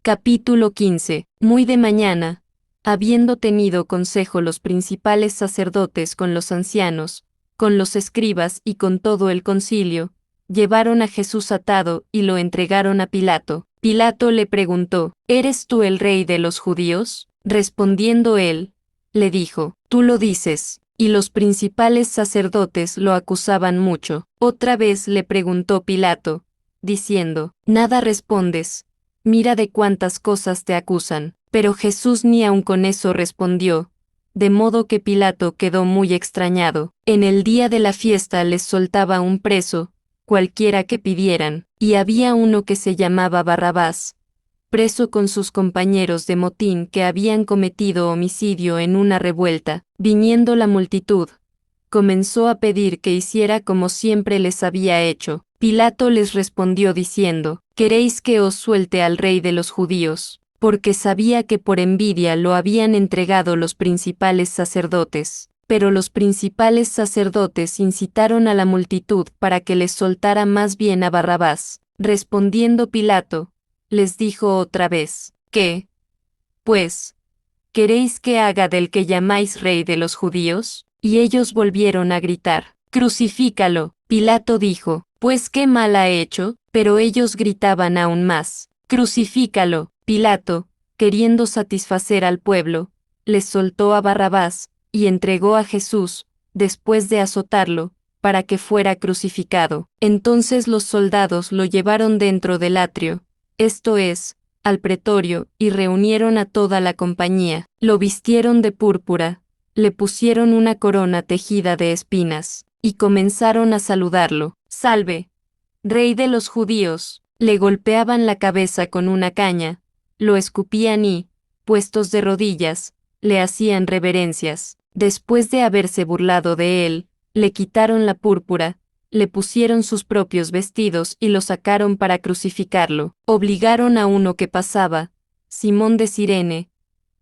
Capítulo 15. Muy de mañana, habiendo tenido consejo los principales sacerdotes con los ancianos, con los escribas y con todo el concilio, llevaron a Jesús atado y lo entregaron a Pilato. Pilato le preguntó: ¿Eres tú el rey de los judíos? Respondiendo él, le dijo: Tú lo dices. Y los principales sacerdotes lo acusaban mucho. Otra vez le preguntó Pilato, diciendo: ¿Nada respondes? Mira de cuántas cosas te acusan. Pero Jesús ni aun con eso respondió, de modo que Pilato quedó muy extrañado. En el día de la fiesta les soltaba un preso, cualquiera que pidieran, y había uno que se llamaba Barrabás, preso con sus compañeros de motín que habían cometido homicidio en una revuelta. Viniendo la multitud, comenzó a pedir que hiciera como siempre les había hecho. Pilato les respondió diciendo: ¿Queréis que os suelte al rey de los judíos? Porque sabía que por envidia lo habían entregado los principales sacerdotes. Pero los principales sacerdotes incitaron a la multitud para que les soltara más bien a Barrabás. Respondiendo Pilato, les dijo otra vez: ¿Qué, pues, queréis que haga del que llamáis rey de los judíos? Y ellos volvieron a gritar: Crucifícalo. Pilato dijo: Pues qué mal ha hecho. Pero ellos gritaban aún más: Crucifícalo. Pilato, queriendo satisfacer al pueblo, les soltó a Barrabás, y entregó a Jesús, después de azotarlo, para que fuera crucificado. Entonces los soldados lo llevaron dentro del atrio, esto es, al pretorio, y reunieron a toda la compañía. Lo vistieron de púrpura, le pusieron una corona tejida de espinas, y comenzaron a saludarlo: Salve, Rey de los judíos. Le golpeaban la cabeza con una caña, lo escupían y, puestos de rodillas, le hacían reverencias. Después de haberse burlado de él, le quitaron la púrpura, le pusieron sus propios vestidos y lo sacaron para crucificarlo. Obligaron a uno que pasaba, Simón de Cirene,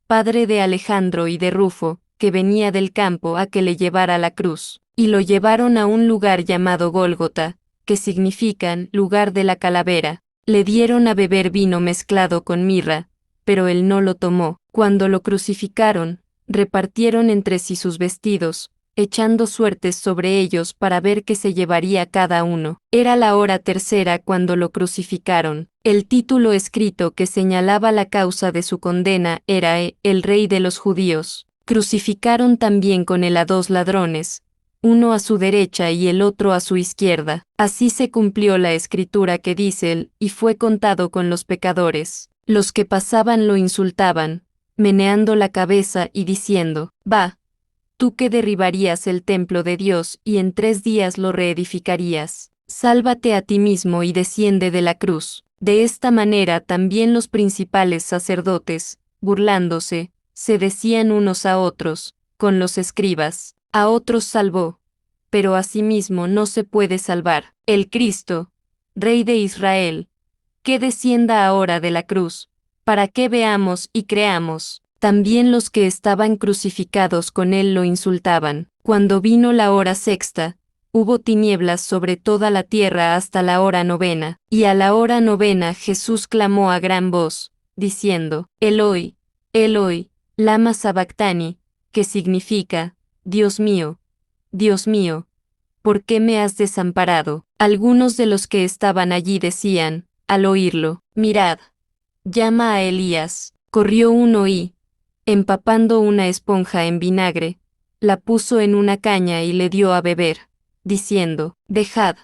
padre de Alejandro y de Rufo, que venía del campo, a que le llevara la cruz, y lo llevaron a un lugar llamado Gólgota, que significan lugar de la calavera. Le dieron a beber vino mezclado con mirra, pero él no lo tomó. Cuando lo crucificaron, repartieron entre sí sus vestidos, echando suertes sobre ellos para ver qué se llevaría cada uno. Era la hora tercera cuando lo crucificaron. El título escrito que señalaba la causa de su condena era el Rey de los Judíos. Crucificaron también con él a 2 ladrones, uno a su derecha y el otro a su izquierda. Así se cumplió la escritura que dice él, y fue contado con los pecadores. Los que pasaban lo insultaban, meneando la cabeza y diciendo: Va, tú que derribarías el templo de Dios y en 3 días lo reedificarías, sálvate a ti mismo y desciende de la cruz. De esta manera también los principales sacerdotes, burlándose, se decían unos a otros, con los escribas: A otros salvó, pero asimismo no se puede salvar. El Cristo, Rey de Israel, que descienda ahora de la cruz, para que veamos y creamos. También los que estaban crucificados con él lo insultaban. Cuando vino la hora sexta, hubo tinieblas sobre toda la tierra hasta la hora novena, y a la hora novena Jesús clamó a gran voz, diciendo, Eloi, Eloi, lama sabactani, que significa, Dios mío, ¿por qué me has desamparado? Algunos de los que estaban allí decían, al oírlo, mirad, llama a Elías. Corrió uno y, empapando una esponja en vinagre, la puso en una caña y le dio a beber, diciendo, dejad,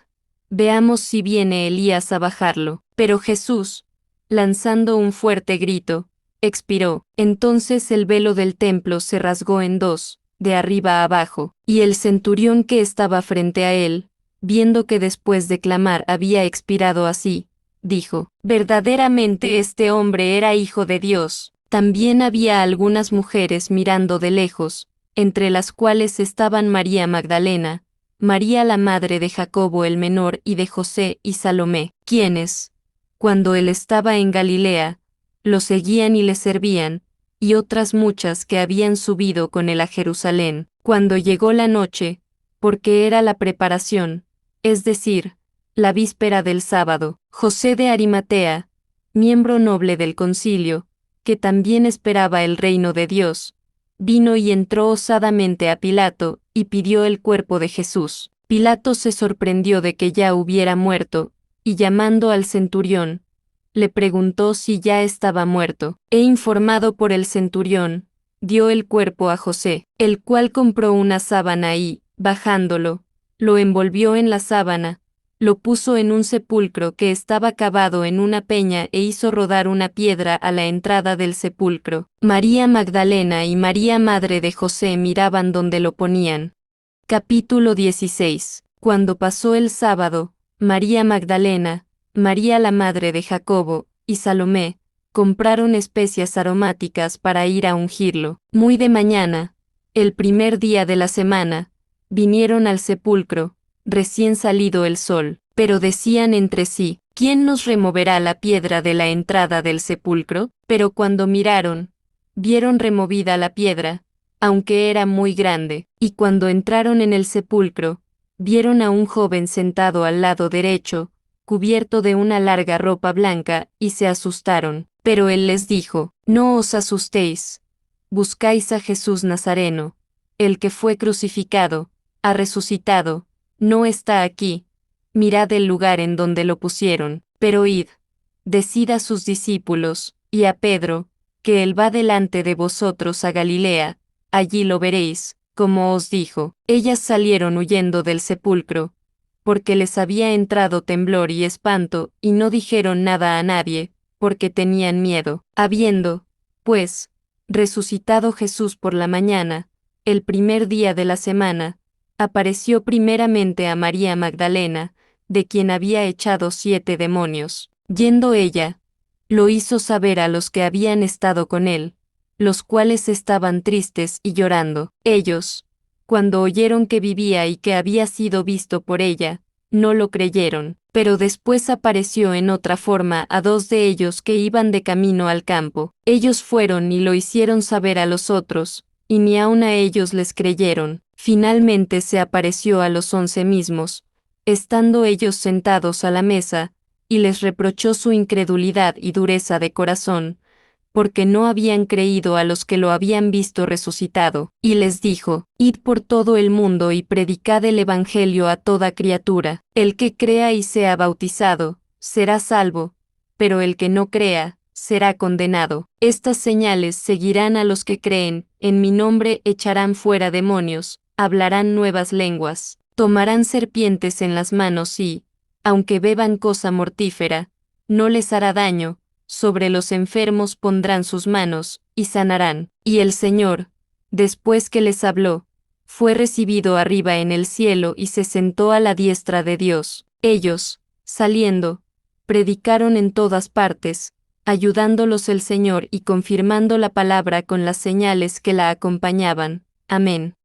veamos si viene Elías a bajarlo. Pero Jesús, lanzando un fuerte grito, expiró. Entonces el velo del templo se rasgó en dos, de arriba a abajo, y el centurión que estaba frente a él, viendo que después de clamar había expirado así, dijo, verdaderamente este hombre era hijo de Dios. También había algunas mujeres mirando de lejos, entre las cuales estaban María Magdalena, María la madre de Jacobo el menor y de José y Salomé, quienes, cuando él estaba en Galilea, lo seguían y le servían, y otras muchas que habían subido con él a Jerusalén. Cuando llegó la noche, porque era la preparación, es decir, la víspera del sábado, José de Arimatea, miembro noble del concilio, que también esperaba el reino de Dios, vino y entró osadamente a Pilato, y pidió el cuerpo de Jesús. Pilato se sorprendió de que ya hubiera muerto, y llamando al centurión, le preguntó si ya estaba muerto. Informado por el centurión, dio el cuerpo a José, el cual compró una sábana y, bajándolo, lo envolvió en la sábana, lo puso en un sepulcro que estaba cavado en una peña e hizo rodar una piedra a la entrada del sepulcro. María Magdalena y María madre de José miraban donde lo ponían. Capítulo 16. Cuando pasó el sábado, María Magdalena, María la madre de Jacobo, y Salomé, compraron especias aromáticas para ir a ungirlo. Muy de mañana, el primer día de la semana, vinieron al sepulcro, recién salido el sol, pero decían entre sí, ¿quién nos removerá la piedra de la entrada del sepulcro? Pero cuando miraron, vieron removida la piedra, aunque era muy grande, y cuando entraron en el sepulcro, vieron a un joven sentado al lado derecho, cubierto de una larga ropa blanca, y se asustaron. Pero él les dijo, no os asustéis, buscáis a Jesús Nazareno, el que fue crucificado, ha resucitado, no está aquí, mirad el lugar en donde lo pusieron, pero id, decid a sus discípulos, y a Pedro, que él va delante de vosotros a Galilea, allí lo veréis, como os dijo. Ellas salieron huyendo del sepulcro, porque les había entrado temblor y espanto, y no dijeron nada a nadie, porque tenían miedo. Habiendo, pues, resucitado Jesús por la mañana, el primer día de la semana, apareció primeramente a María Magdalena, de quien había echado 7 demonios. Yendo ella, lo hizo saber a los que habían estado con él, los cuales estaban tristes y llorando. Ellos, cuando oyeron que vivía y que había sido visto por ella, no lo creyeron, pero después apareció en otra forma a 2 de ellos que iban de camino al campo. Ellos fueron y lo hicieron saber a los otros, y ni aun a ellos les creyeron. Finalmente se apareció a los 11 mismos, estando ellos sentados a la mesa, y les reprochó su incredulidad y dureza de corazón, porque no habían creído a los que lo habían visto resucitado, y les dijo, id por todo el mundo y predicad el Evangelio a toda criatura. El que crea y sea bautizado, será salvo, pero el que no crea, será condenado. Estas señales seguirán a los que creen, en mi nombre echarán fuera demonios, hablarán nuevas lenguas, tomarán serpientes en las manos y, aunque beban cosa mortífera, no les hará daño, sobre los enfermos pondrán sus manos, y sanarán. Y el Señor, después que les habló, fue recibido arriba en el cielo y se sentó a la diestra de Dios. Ellos, saliendo, predicaron en todas partes, ayudándolos el Señor y confirmando la palabra con las señales que la acompañaban. Amén.